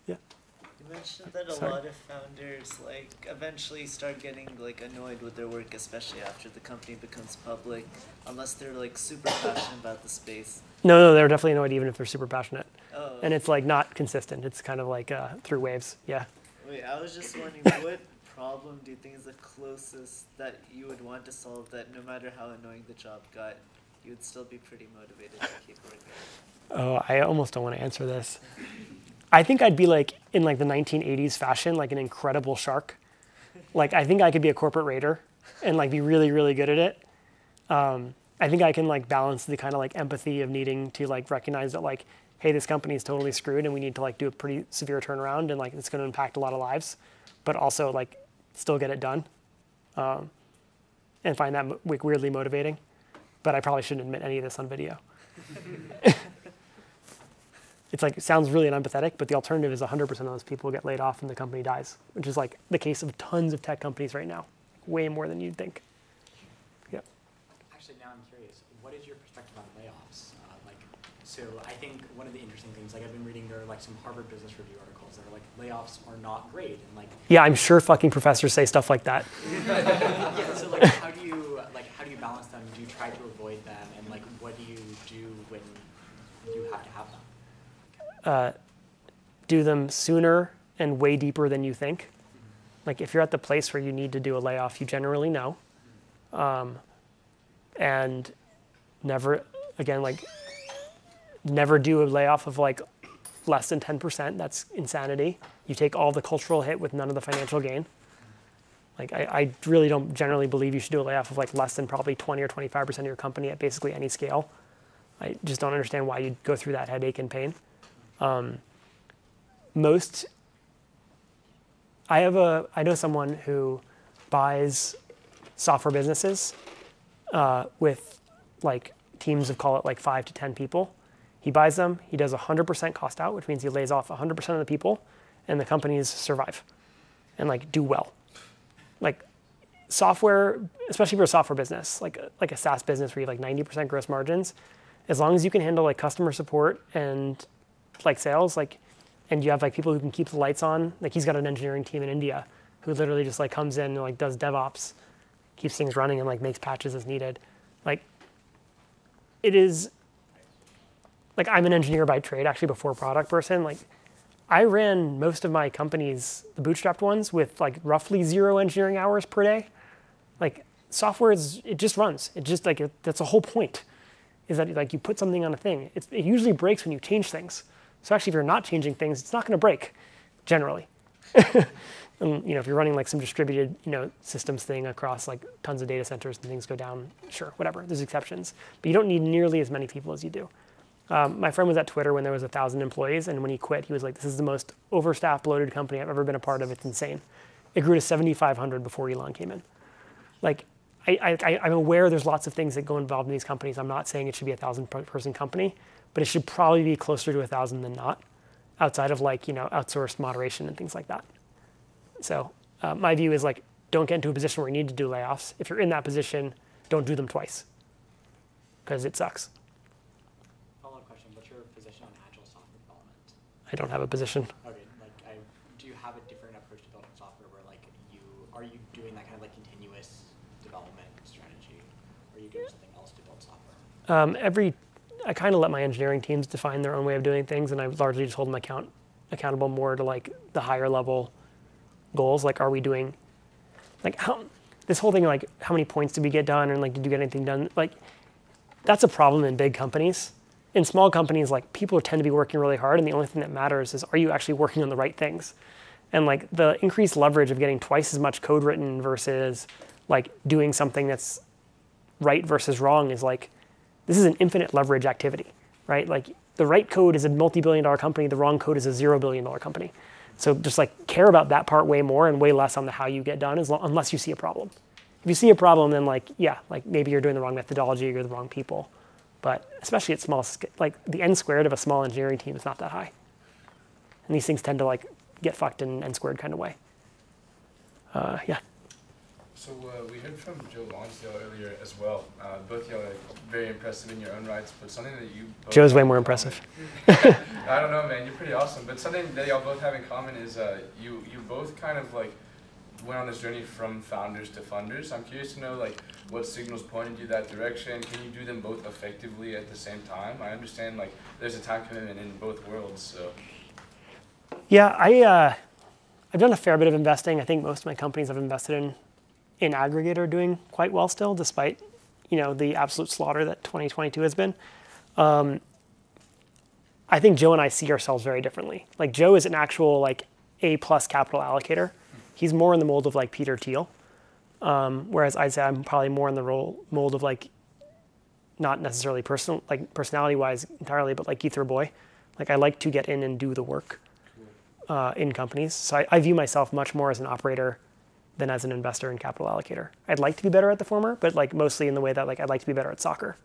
Yeah. You mentioned that a lot of founders like eventually start getting like annoyed with their work, especially after the company becomes public, unless they're like super passionate about the space. No, they're definitely annoyed even if they're super passionate. Oh. And it's like not consistent. It's kind of like through waves. Yeah. Wait, I was just wondering, what problem do you think is the closest that you would want to solve that no matter how annoying the job got, you would still be pretty motivated to keep working? Oh, I almost don't want to answer this. I think I'd be like in like the 1980s fashion, like an incredible shark. Like I think I could be a corporate raider and like be really, really good at it. I think I can like balance the kind of like empathy of needing to like recognize that like, hey, this company is totally screwed and we need to like do a pretty severe turnaround and like it's going to impact a lot of lives, but also like still get it done, and find that weirdly motivating. But I probably shouldn't admit any of this on video. It's like, it sounds really unempathetic, but the alternative is 100% of those people get laid off and the company dies, which is like the case of tons of tech companies right now, way more than you'd think. Yeah. Actually, now I'm curious, what is your perspective on layoffs? So I think one of the interesting things, like I've been reading, there are like some Harvard Business Review articles that are like layoffs are not great, and like. Yeah, I'm sure fucking professors say stuff like that. Yeah. So like, how do you balance them? Do you try to avoid them, and like, what do you do when you have to have them? Do them sooner and way deeper than you think. Like if you're at the place where you need to do a layoff, you generally know. And never, again, like never do a layoff of like less than 10%. That's insanity. You take all the cultural hit with none of the financial gain. Like I really don't generally believe you should do a layoff of like less than probably 20 or 25% of your company at basically any scale. I just don't understand why you'd go through that headache and pain. I know someone who buys software businesses with like teams of, call it like 5 to 10 people. He buys them, he does 100% cost out, which means he lays off 100% of the people, and the companies survive and like do well. Like software, especially for a software business, like a SaaS business where you have like 90% gross margins, as long as you can handle like customer support and like sales, like, and you have like people who can keep the lights on. Like he's got an engineering team in India who literally just like comes in and like does DevOps, keeps things running and like makes patches as needed. Like it is, like I'm an engineer by trade, actually before a product person. Like I ran most of my companies, the bootstrapped ones, with like roughly 0 engineering hours per day. Like software it just runs. It just like, that's the whole point, is that like you put something on a thing. It usually breaks when you change things. So actually, if you're not changing things, it's not going to break, generally. And if you're running like some distributed systems thing across like tons of data centers and things go down, sure, whatever. There's exceptions, but you don't need nearly as many people as you do. My friend was at Twitter when there was 1,000 employees, and when he quit, he was like, "This is the most overstaffed, bloated company I've ever been a part of. It's insane." It grew to 7,500 before Elon came in. Like, I'm aware there's lots of things that go involved in these companies. I'm not saying it should be a 1,000-person company, but it should probably be closer to 1,000 than not, outside of like outsourced moderation and things like that. So my view is like, don't get into a position where you need to do layoffs. If you're in that position, don't do them twice, because it sucks. Follow-up question: what's your position on agile software development? I don't have a position. Okay, do you have a different approach to building software where like are you doing that kind of like continuous development strategy, or are you doing something else to build software? I kind of let my engineering teams define their own way of doing things, and I largely just hold them accountable more to like the higher level goals. Like, are we doing like this whole thing, like how many points did we get done, and like did you get anything done? Like that's a problem in big companies. In small companies, like people tend to be working really hard, and the only thing that matters is, are you actually working on the right things? And like the increased leverage of getting twice as much code written versus like doing something that's right versus wrong is like, this is an infinite leverage activity, right? Like the right code is a multi-billion-dollar company, the wrong code is a $0 billion company. So just like care about that part way more and way less on the how you get done, unless you see a problem. If you see a problem, then like, yeah, like maybe you're doing the wrong methodology or you're the wrong people. But especially at small, like the n squared of a small engineering team is not that high. And these things tend to like get fucked in an n squared kind of way. Yeah. So we heard from Joe Lonsdale earlier as well. Both y'all are very impressive in your own rights, but something that you both Joe's way more impressive. I don't know, man. You're pretty awesome. But something that y'all both have in common is you both kind of like went on this journey from founders to funders. I'm curious to know like what signals pointed you that direction. Can you do them both effectively at the same time? I understand like there's a time commitment in both worlds. So. Yeah, I've done a fair bit of investing. I think most of my companies I've invested in aggregate are doing quite well still, despite the absolute slaughter that 2022 has been. I think Joe and I see ourselves very differently. Like Joe is an actual like A+ capital allocator. He's more in the mold of like Peter Thiel, whereas I'd say I'm probably more in the mold of like not necessarily personality-wise entirely, but like Ether Boy. Like I like to get in and do the work in companies. So I view myself much more as an operator than as an investor and capital allocator. I'd like to be better at the former, but like mostly in the way that like I'd like to be better at soccer.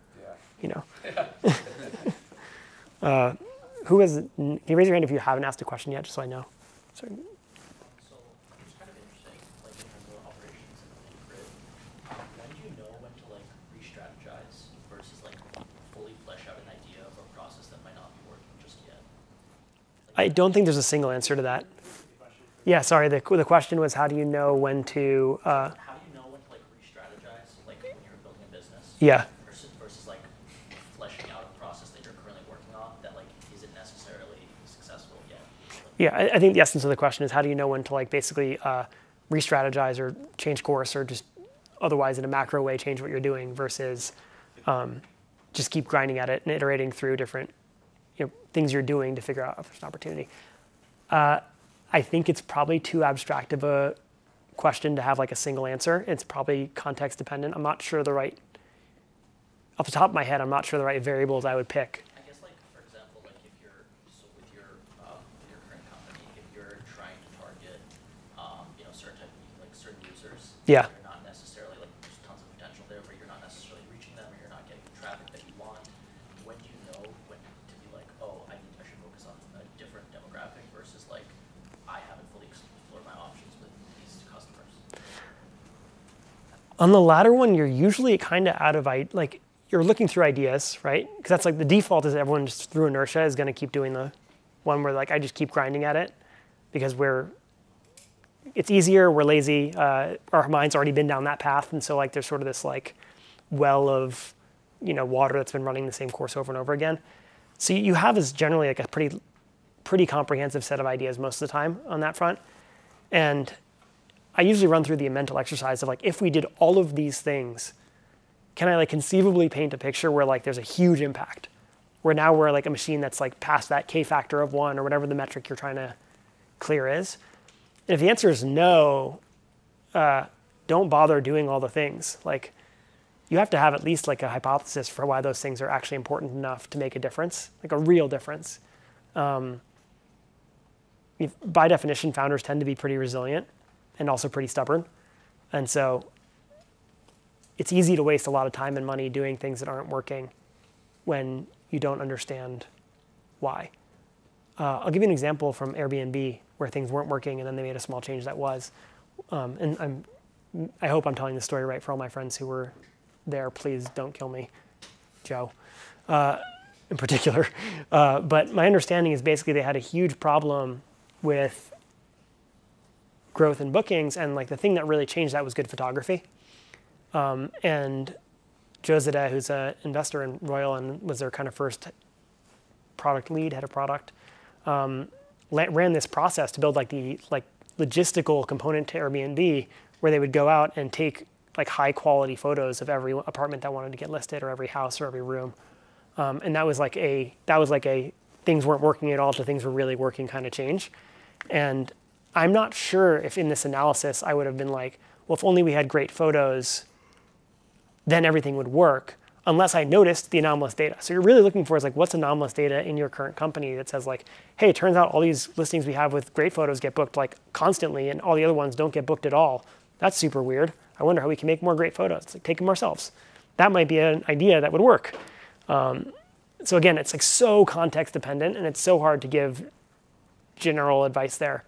Yeah. Who has? Can you raise your hand if you haven't asked a question yet, just so I know? Sorry. So it's kind of interesting, like in terms of operations and grid. When do you know when to like re-strategize versus like fully flesh out an idea of a process that might not be working just yet? I don't think there's a single answer to that. Yeah, sorry. The question was, how do you know when to? How do you know when to like re-strategize, like when you're building a business? Yeah. Versus like fleshing out a process that you're currently working on that like isn't necessarily successful yet. Yeah, I think the essence of the question is how do you know when to like basically re-strategize or change course or just otherwise in a macro way change what you're doing versus just keep grinding at it and iterating through different things you're doing to figure out if there's an opportunity. I think it's probably too abstract of a question to have like a single answer. It's probably context dependent. I'm not sure off the top of my head, I'm not sure the right variables I would pick. I guess like, for example, like if you're, so with your current company, if you're trying to target, certain users, yeah. You're not necessarily, like there's tons of potential there, but you're not necessarily reaching them or you're not getting the traffic that you want. When do you know when to be like, oh, I should focus on a different demographic versus like, I haven't fully explored my options with these customers? On the latter one, you're usually kind of out of you're looking through ideas, right? Because that's like the default is everyone just through inertia is going to keep doing the one where like I just keep grinding at it because it's easier, we're lazy, our mind's already been down that path, and so like there's sort of this like well of water that's been running the same course over and over again. So you have is generally like a pretty comprehensive set of ideas most of the time on that front. And I usually run through the mental exercise of like, if we did all of these things, can I like conceivably paint a picture where like there's a huge impact? Where now we're like a machine that's like past that K factor of 1 or whatever the metric you're trying to clear is. And if the answer is no, don't bother doing all the things. Like you have to have at least like a hypothesis for why those things are actually important enough to make a difference, like a real difference. By definition, founders tend to be pretty resilient and also pretty stubborn. And so it's easy to waste a lot of time and money doing things that aren't working when you don't understand why. I'll give you an example from Airbnb where things weren't working and then they made a small change that was. And I hope I'm telling the story right for all my friends who were there. Please don't kill me, Joe, in particular. But my understanding is basically they had a huge problem with growth in bookings, and like the thing that really changed that was good photography. And Joe Zade, who's an investor in Royal and was their kind of first product lead, head of product, ran this process to build like the logistical component to Airbnb, where they would go out and take like high quality photos of every apartment that wanted to get listed, or every house, or every room. And that was like a things weren't working at all to things were really working kind of change. And I'm not sure if in this analysis I would have been like, well, if only we had great photos, then everything would work. unless I noticed the anomalous data. So you're really looking for is like, what's anomalous data in your current company that says like, hey, it turns out all these listings we have with great photos get booked like constantly and all the other ones don't get booked at all. That's super weird. I wonder how we can make more great photos. Like, take them ourselves. That might be an idea that would work. So again, it's like so context dependent and it's so hard to give general advice there.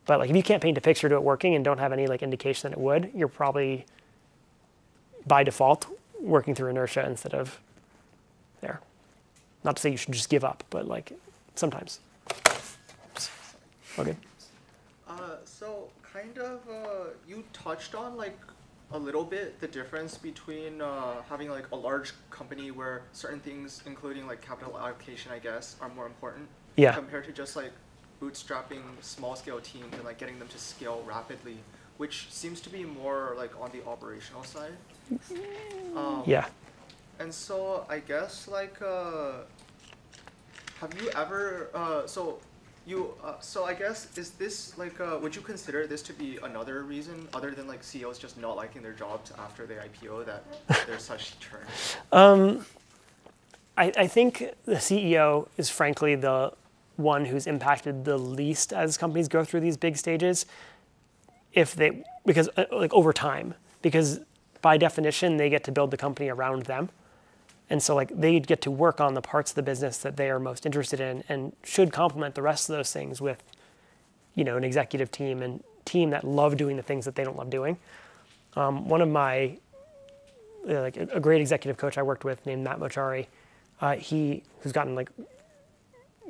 But like if you can't paint a picture to it working and don't have any like indication that it would, you're probably by default working through inertia instead of there. Not to say you should just give up, but like sometimes. Okay. So kind of you touched on like a little bit the difference between having like a large company where certain things, including like capital allocation, I guess, are more important. Yeah. Compared to just like bootstrapping small scale teams and like getting them to scale rapidly, which seems to be more like on the operational side. Yeah. And so I guess like, have you ever, so I guess, is this like, would you consider this to be another reason other than like CEOs just not liking their jobs after they IPO that there's such churn? I think the CEO is frankly the one who's impacted the least as companies go through these big stages, because like over time, because by definition, they get to build the company around them. And so like they get to work on the parts of the business that they are most interested in and should complement the rest of those things with, you know, an executive team and team that love doing the things that they don't love doing. One of my, like a great executive coach I worked with named Matt Mochari, who's gotten like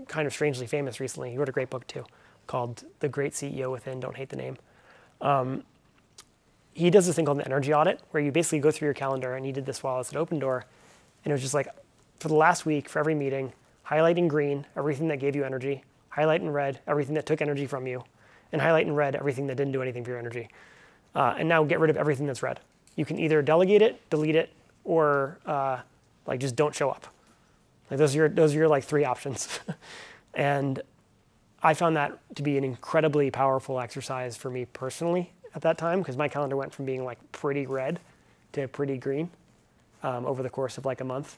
kind of strangely famous recently. He wrote a great book too called The Great CEO Within, don't hate the name. He does this thing called the energy audit where you basically go through your calendar, and he did this while I was at Opendoor. And it was just like, for the last week, for every meeting, highlight in green everything that gave you energy, highlight in red everything that took energy from you, and highlight in red everything that didn't do anything for your energy. And now get rid of everything that's red. You can either delegate it, delete it, or like just don't show up. Like those are your like 3 options. And I found that to be an incredibly powerful exercise for me personally at that time, because my calendar went from being like pretty red to pretty green over the course of like a month.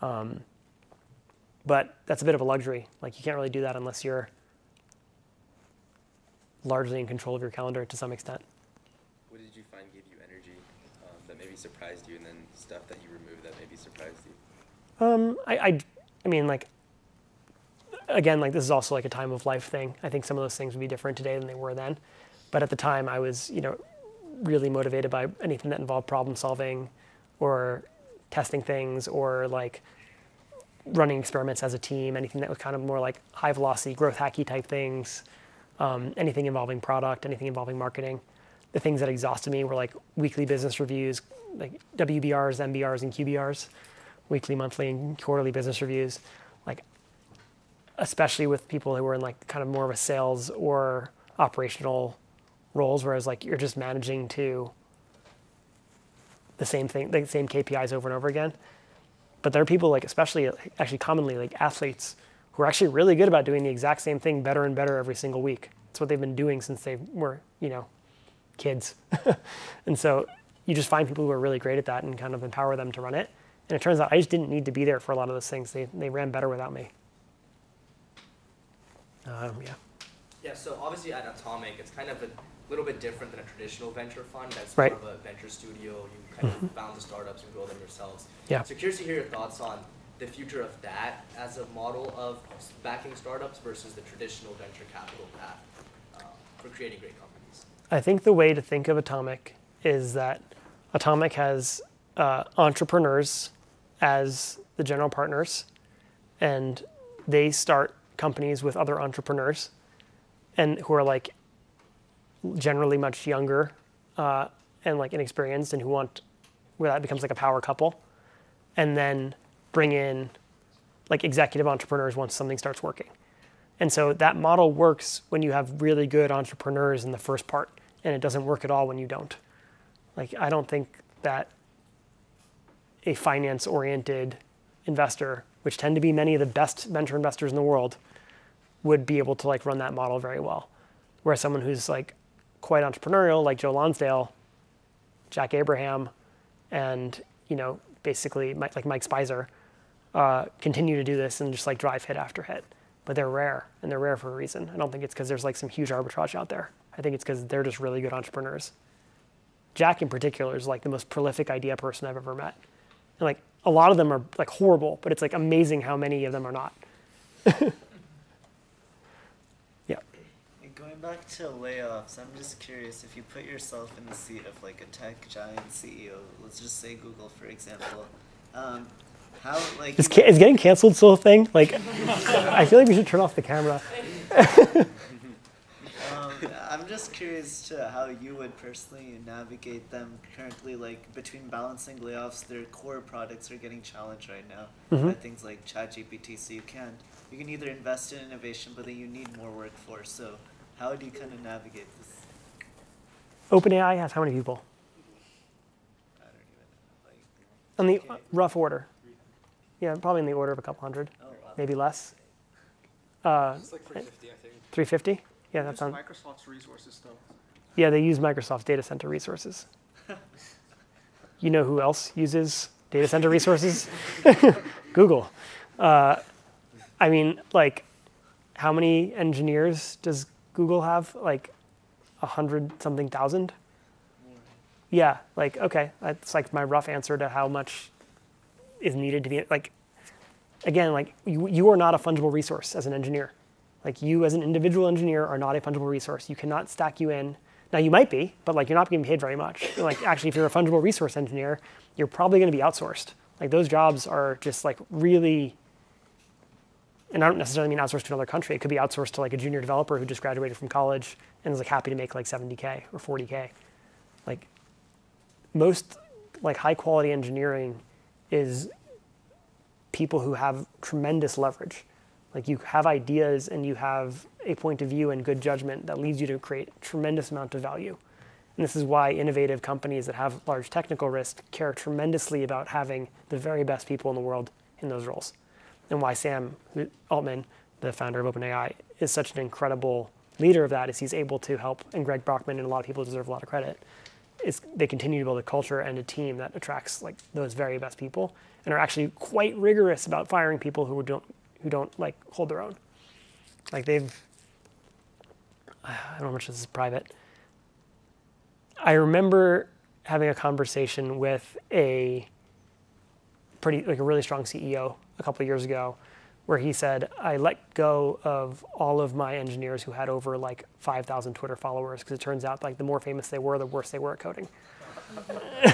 But that's a bit of a luxury. Like you can't really do that unless you're largely in control of your calendar to some extent. What did you find gave you energy that maybe surprised you, and then stuff that you removed that maybe surprised you? I mean, like, again, like this is also like a time of life thing. I think some of those things would be different today than they were then. But at the time I was, you know, really motivated by anything that involved problem solving or testing things or like running experiments as a team, anything that was kind of more like high velocity, growth hacky type things, anything involving product, anything involving marketing. The things that exhausted me were like weekly business reviews, like WBRs, MBRs, and QBRs, weekly, monthly, and quarterly business reviews. Like, especially with people who were in like kind of more of a sales or operational roles, whereas like you're just managing to the same thing, the same KPIs over and over again. But there are people like, especially actually commonly like athletes, who are actually really good about doing the exact same thing better and better every single week. It's what they've been doing since they were, you know, kids. And so you just find people who are really great at that and kind of empower them to run it. And it turns out I just didn't need to be there for a lot of those things. They ran better without me. Yeah. Yeah, so obviously at Atomic, it's kind of a little bit different than a traditional venture fund. That's right. More of a venture studio. You kind of found the startups and grow them yourselves. Yeah. So curious to hear your thoughts on the future of that as a model of backing startups versus the traditional venture capital path for creating great companies. I think the way to think of Atomic is that Atomic has entrepreneurs as the general partners, and they start companies with other entrepreneurs and who are like generally much younger and like inexperienced, and where that becomes like a power couple, and then bring in like executive entrepreneurs once something starts working. And so that model works when you have really good entrepreneurs in the first part, and it doesn't work at all when you don't. Like, I don't think that a finance-oriented investor, which tend to be many of the best venture investors in the world, would be able to like run that model very well. Whereas someone who's like quite entrepreneurial, like Joe Lonsdale, Jack Abraham, and, you know, basically, like Mike Spicer, continue to do this and just like drive hit after hit. But they're rare, and they're rare for a reason. I don't think it's because there's like some huge arbitrage out there. I think it's because they're just really good entrepreneurs. Jack in particular is like the most prolific idea person I've ever met. And like a lot of them are like horrible, but it's like amazing how many of them are not. Yeah. And going back to layoffs, I'm just curious if you put yourself in the seat of like a tech giant CEO, let's just say Google, for example. How like is getting canceled still a thing? Like, I feel like we should turn off the camera. I'm just curious to how you would personally navigate them currently, like between balancing layoffs. Their core products are getting challenged right now by things like ChatGPT. So you can either invest in innovation, but then you need more workforce. So how do you kind of navigate this? OpenAI has how many people? I don't even know. Like, On the rough order. Yeah, probably in the order of a couple hundred, maybe less. It's like 350, I think. 350? Yeah, that sounds. Microsoft's resources though. Yeah, they use Microsoft's data center resources. You know who else uses data center resources? Google. I mean, like, how many engineers does Google have? Like 100-something thousand? Yeah, like, okay, that's like my rough answer to how much is needed to be, like, again, like, you are not a fungible resource as an engineer. Like, you as an individual engineer are not a fungible resource. You cannot stack you in. Now, you might be, but like, you're not getting paid very much. Like, actually, if you're a fungible resource engineer, you're probably going to be outsourced. Like, those jobs are just like really, and I don't necessarily mean outsourced to another country. It could be outsourced to like a junior developer who just graduated from college and is like happy to make like 70K or 40K. Like, most like high quality engineering is people who have tremendous leverage. Like, you have ideas and you have a point of view and good judgment that leads you to create a tremendous amount of value. And this is why innovative companies that have large technical risk care tremendously about having the very best people in the world in those roles. And why Sam Altman, the founder of OpenAI, is such an incredible leader of that, is he's able to help, and Greg Brockman and a lot of people deserve a lot of credit, is they continue to build a culture and a team that attracts like those very best people and are actually quite rigorous about firing people who don't like hold their own. Like, I don't know how much this is private. I remember having a conversation with a really strong CEO a couple of years ago where he said, I let go of all of my engineers who had over like 5,000 Twitter followers because it turns out like the more famous they were, the worse they were at coding.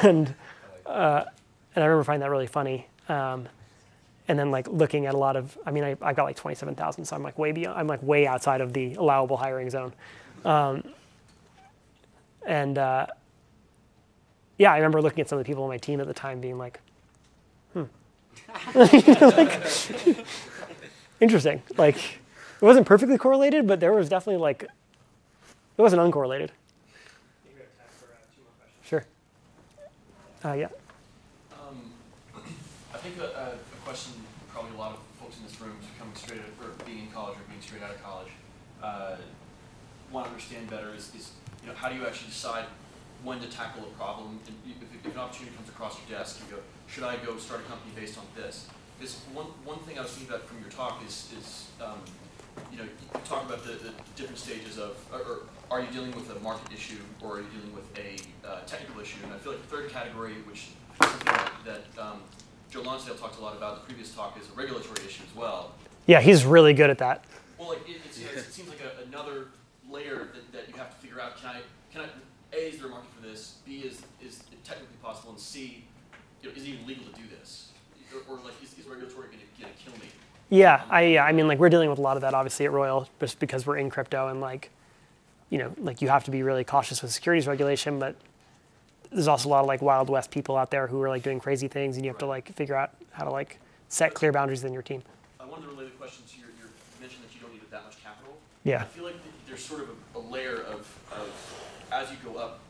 And I remember finding that really funny. And then like looking at a lot of, I mean, I got like 27,000, so I'm like way beyond, I'm like way outside of the allowable hiring zone. Yeah, I remember looking at some of the people on my team at the time being like, like, interesting. Like, it wasn't perfectly correlated, but there was definitely like, it wasn't uncorrelated. We have time for 2 more questions. Sure. Yeah. I think a question probably a lot of folks in this room coming straight out or being in college or being straight out of college want to understand better is how do you actually decide when to tackle a problem? And if an opportunity comes across your desk, you go, should I go start a company based on this? Because one thing I was thinking about from your talk is you talk about the different stages of, or are you dealing with a market issue or are you dealing with a technical issue? And I feel like the third category, which is something that Joe Lonsdale talked a lot about in the previous talk, is a regulatory issue as well. Yeah, he's really good at that. Well, like it seems like another layer that you have to figure out. Can I? A, is there a market for this? B, is it technically possible? And C, is it even legal to do this? Or like, is regulatory going to kill me? Yeah, I mean, like, we're dealing with a lot of that obviously at Royal, just because we're in crypto and like, like you have to be really cautious with securities regulation, but there's also a lot of like Wild West people out there who are like doing crazy things, and you have to like figure out how to like set clear boundaries in your team. One of the related questions, you mentioned that you don't need that much capital. Yeah. I feel like there's sort of a layer of as you go up,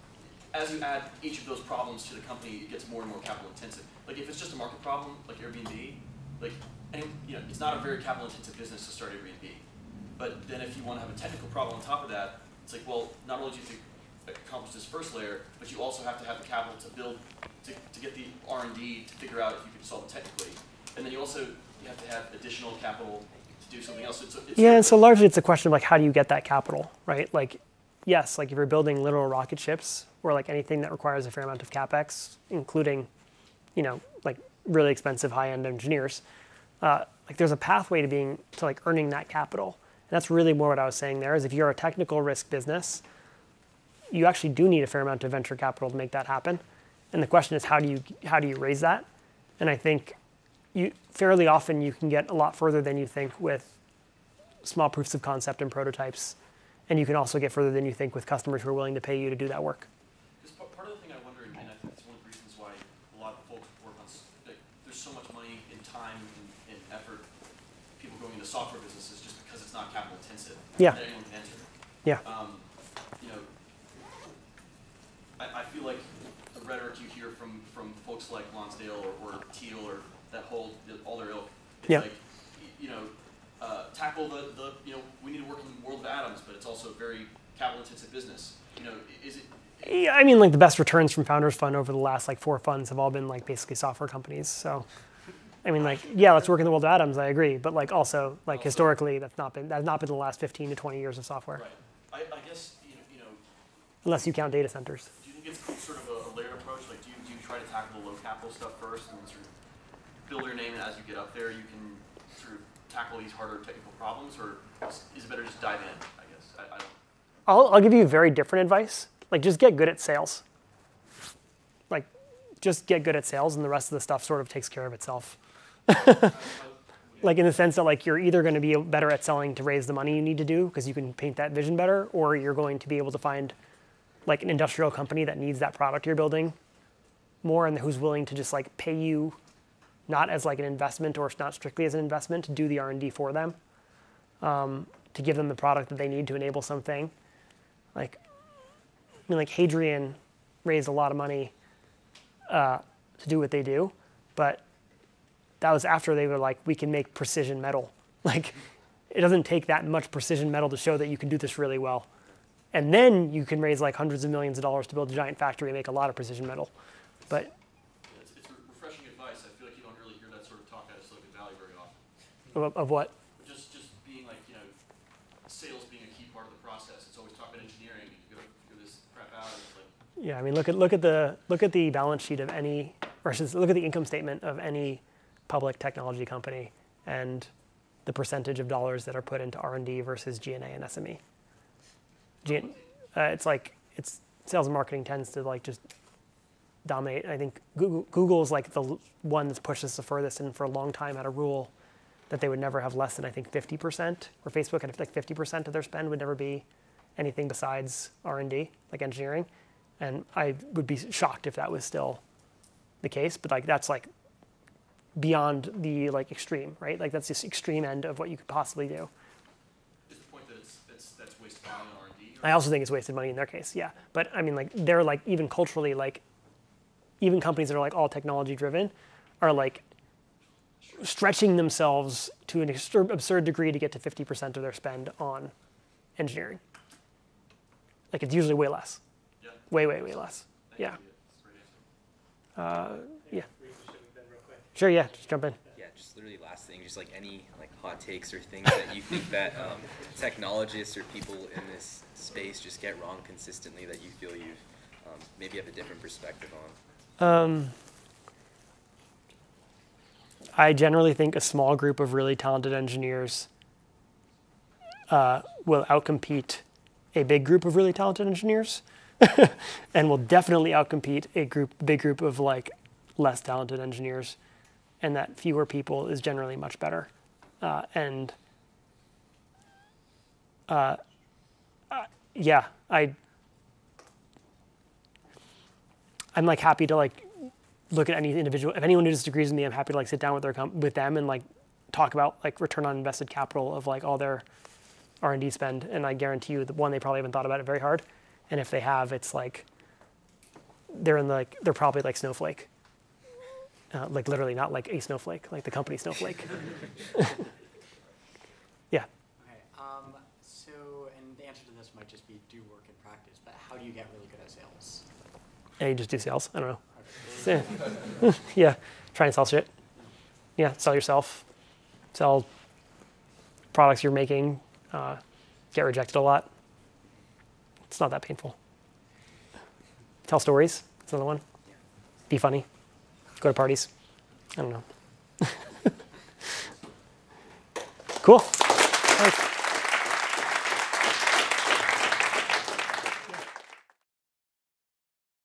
as you add each of those problems to the company, it gets more and more capital intensive. Like if it's just a market problem, like Airbnb, like it's not a very capital intensive business to start Airbnb. But then if you want to have a technical problem on top of that, it's like, well, not only do you have to accomplish this first layer, but you also have to have the capital to build to get the R&D to figure out if you can solve it technically, and then you have to have additional capital to do something else. Yeah, and so largely it's a question of like how do you get that capital, right? Like, yes, like if you're building literal rocket ships or like anything that requires a fair amount of capex, including, like really expensive high-end engineers, like there's a pathway to like earning that capital. And that's really more what I was saying there is if you're a technical risk business, you actually do need a fair amount of venture capital to make that happen. And the question is how do you raise that? And I think fairly often you can get a lot further than you think with small proofs of concept and prototypes. And you can also get further than you think with customers who are willing to pay you to do that work. Part of the thing I wonder, and I think it's one of the reasons why a lot of folks work on, there's so much money and time and effort, people going into software businesses just because it's not capital intensive. Yeah. That anyone can enter. Yeah. I feel like the rhetoric you hear from folks like Lonsdale or Teal or that whole, all their ilk, it's like, tackle the we need to work in the world of atoms, but it's also a very capital intensive business. Is it? Yeah, I mean, like the best returns from Founders Fund over the last like 4 funds have all been like basically software companies. So, I mean, like, yeah, let's work in the world of atoms. I agree, but like also like historically, that's not been the last 15 to 20 years of software. Right. I guess unless you count data centers. Do you think it's sort of a layered approach? Like, do you try to tackle the low capital stuff first, and then sort of build your name, and as you get up there, you can sort of tackle these harder technical problems, or is it better just dive in? I guess I don't. I'll give you very different advice. Like, just get good at sales. Like, just get good at sales, and the rest of the stuff sort of takes care of itself. Like, in the sense that, like, you're either going to be better at selling to raise the money you need to do because you can paint that vision better, or you're going to be able to find, like, an industrial company that needs that product you're building more and who's willing to just, like, pay you not as, like, an investment or not strictly as an investment to do the R&D for them, to give them the product that they need to enable something. Like, I mean, like Hadrian raised a lot of money to do what they do, but that was after they were like, we can make precision metal. Like, it doesn't take that much precision metal to show that you can do this really well. And then you can raise like hundreds of millions of dollars to build a giant factory and make a lot of precision metal. But it's refreshing advice. I feel like you don't really hear that sort of talk out of Silicon Valley very often. Of what? Just being like, sales being a key part of the process. It's always talk about engineering. You go figure this crap out. And it's like, yeah, I mean, look at the balance sheet of any, or look at the income statement of any public technology company and the percentage of dollars that are put into R&D versus G&A and SME. It's sales and marketing tends to like just dominate. I think Google's like the one that's pushed us the furthest, and for a long time had a rule that they would never have less than, I think, 50%, or Facebook had like 50% of their spend would never be anything besides R&D, like engineering. And I would be shocked if that was still the case, but like that's like beyond the like extreme, right? Like that's this extreme end of what you could possibly do. Is the point that that's wasted money on R&D? I also think it's wasted money in their case, yeah. But I mean, like they're like even culturally, like even companies that are like all technology driven are like stretching themselves to an absurd degree to get to 50% of their spend on engineering. Like it's usually way less. Yeah. Way less. Yeah. Yeah. Sure, yeah, just jump in. Yeah, just literally last thing, just like any like hot takes or things that you think that technologists or people in this space just get wrong consistently that you feel you've maybe have a different perspective on. I generally think a small group of really talented engineers will outcompete a big group of really talented engineers and will definitely outcompete a big group of like less talented engineers, and that fewer people is generally much better. Yeah, I'm like happy to like look at any individual. If anyone who disagrees with me, I'm happy to like sit down with them and like talk about like return on invested capital of like all their R&D spend. And I guarantee you that one, they probably haven't thought about it very hard, and if they have, it's like they're probably like Snowflake, like literally not like a snowflake, like the company Snowflake. Yeah. Okay. So, and the answer to this might just be do work in practice, but how do you get really good at sales? Yeah, you just do sales. I don't know. Okay. Yeah, trying to sell shit. Yeah, sell yourself. Sell products you're making. Get rejected a lot. It's not that painful. Tell stories. That's another one. Be funny. Go to parties. I don't know. Cool. Thanks.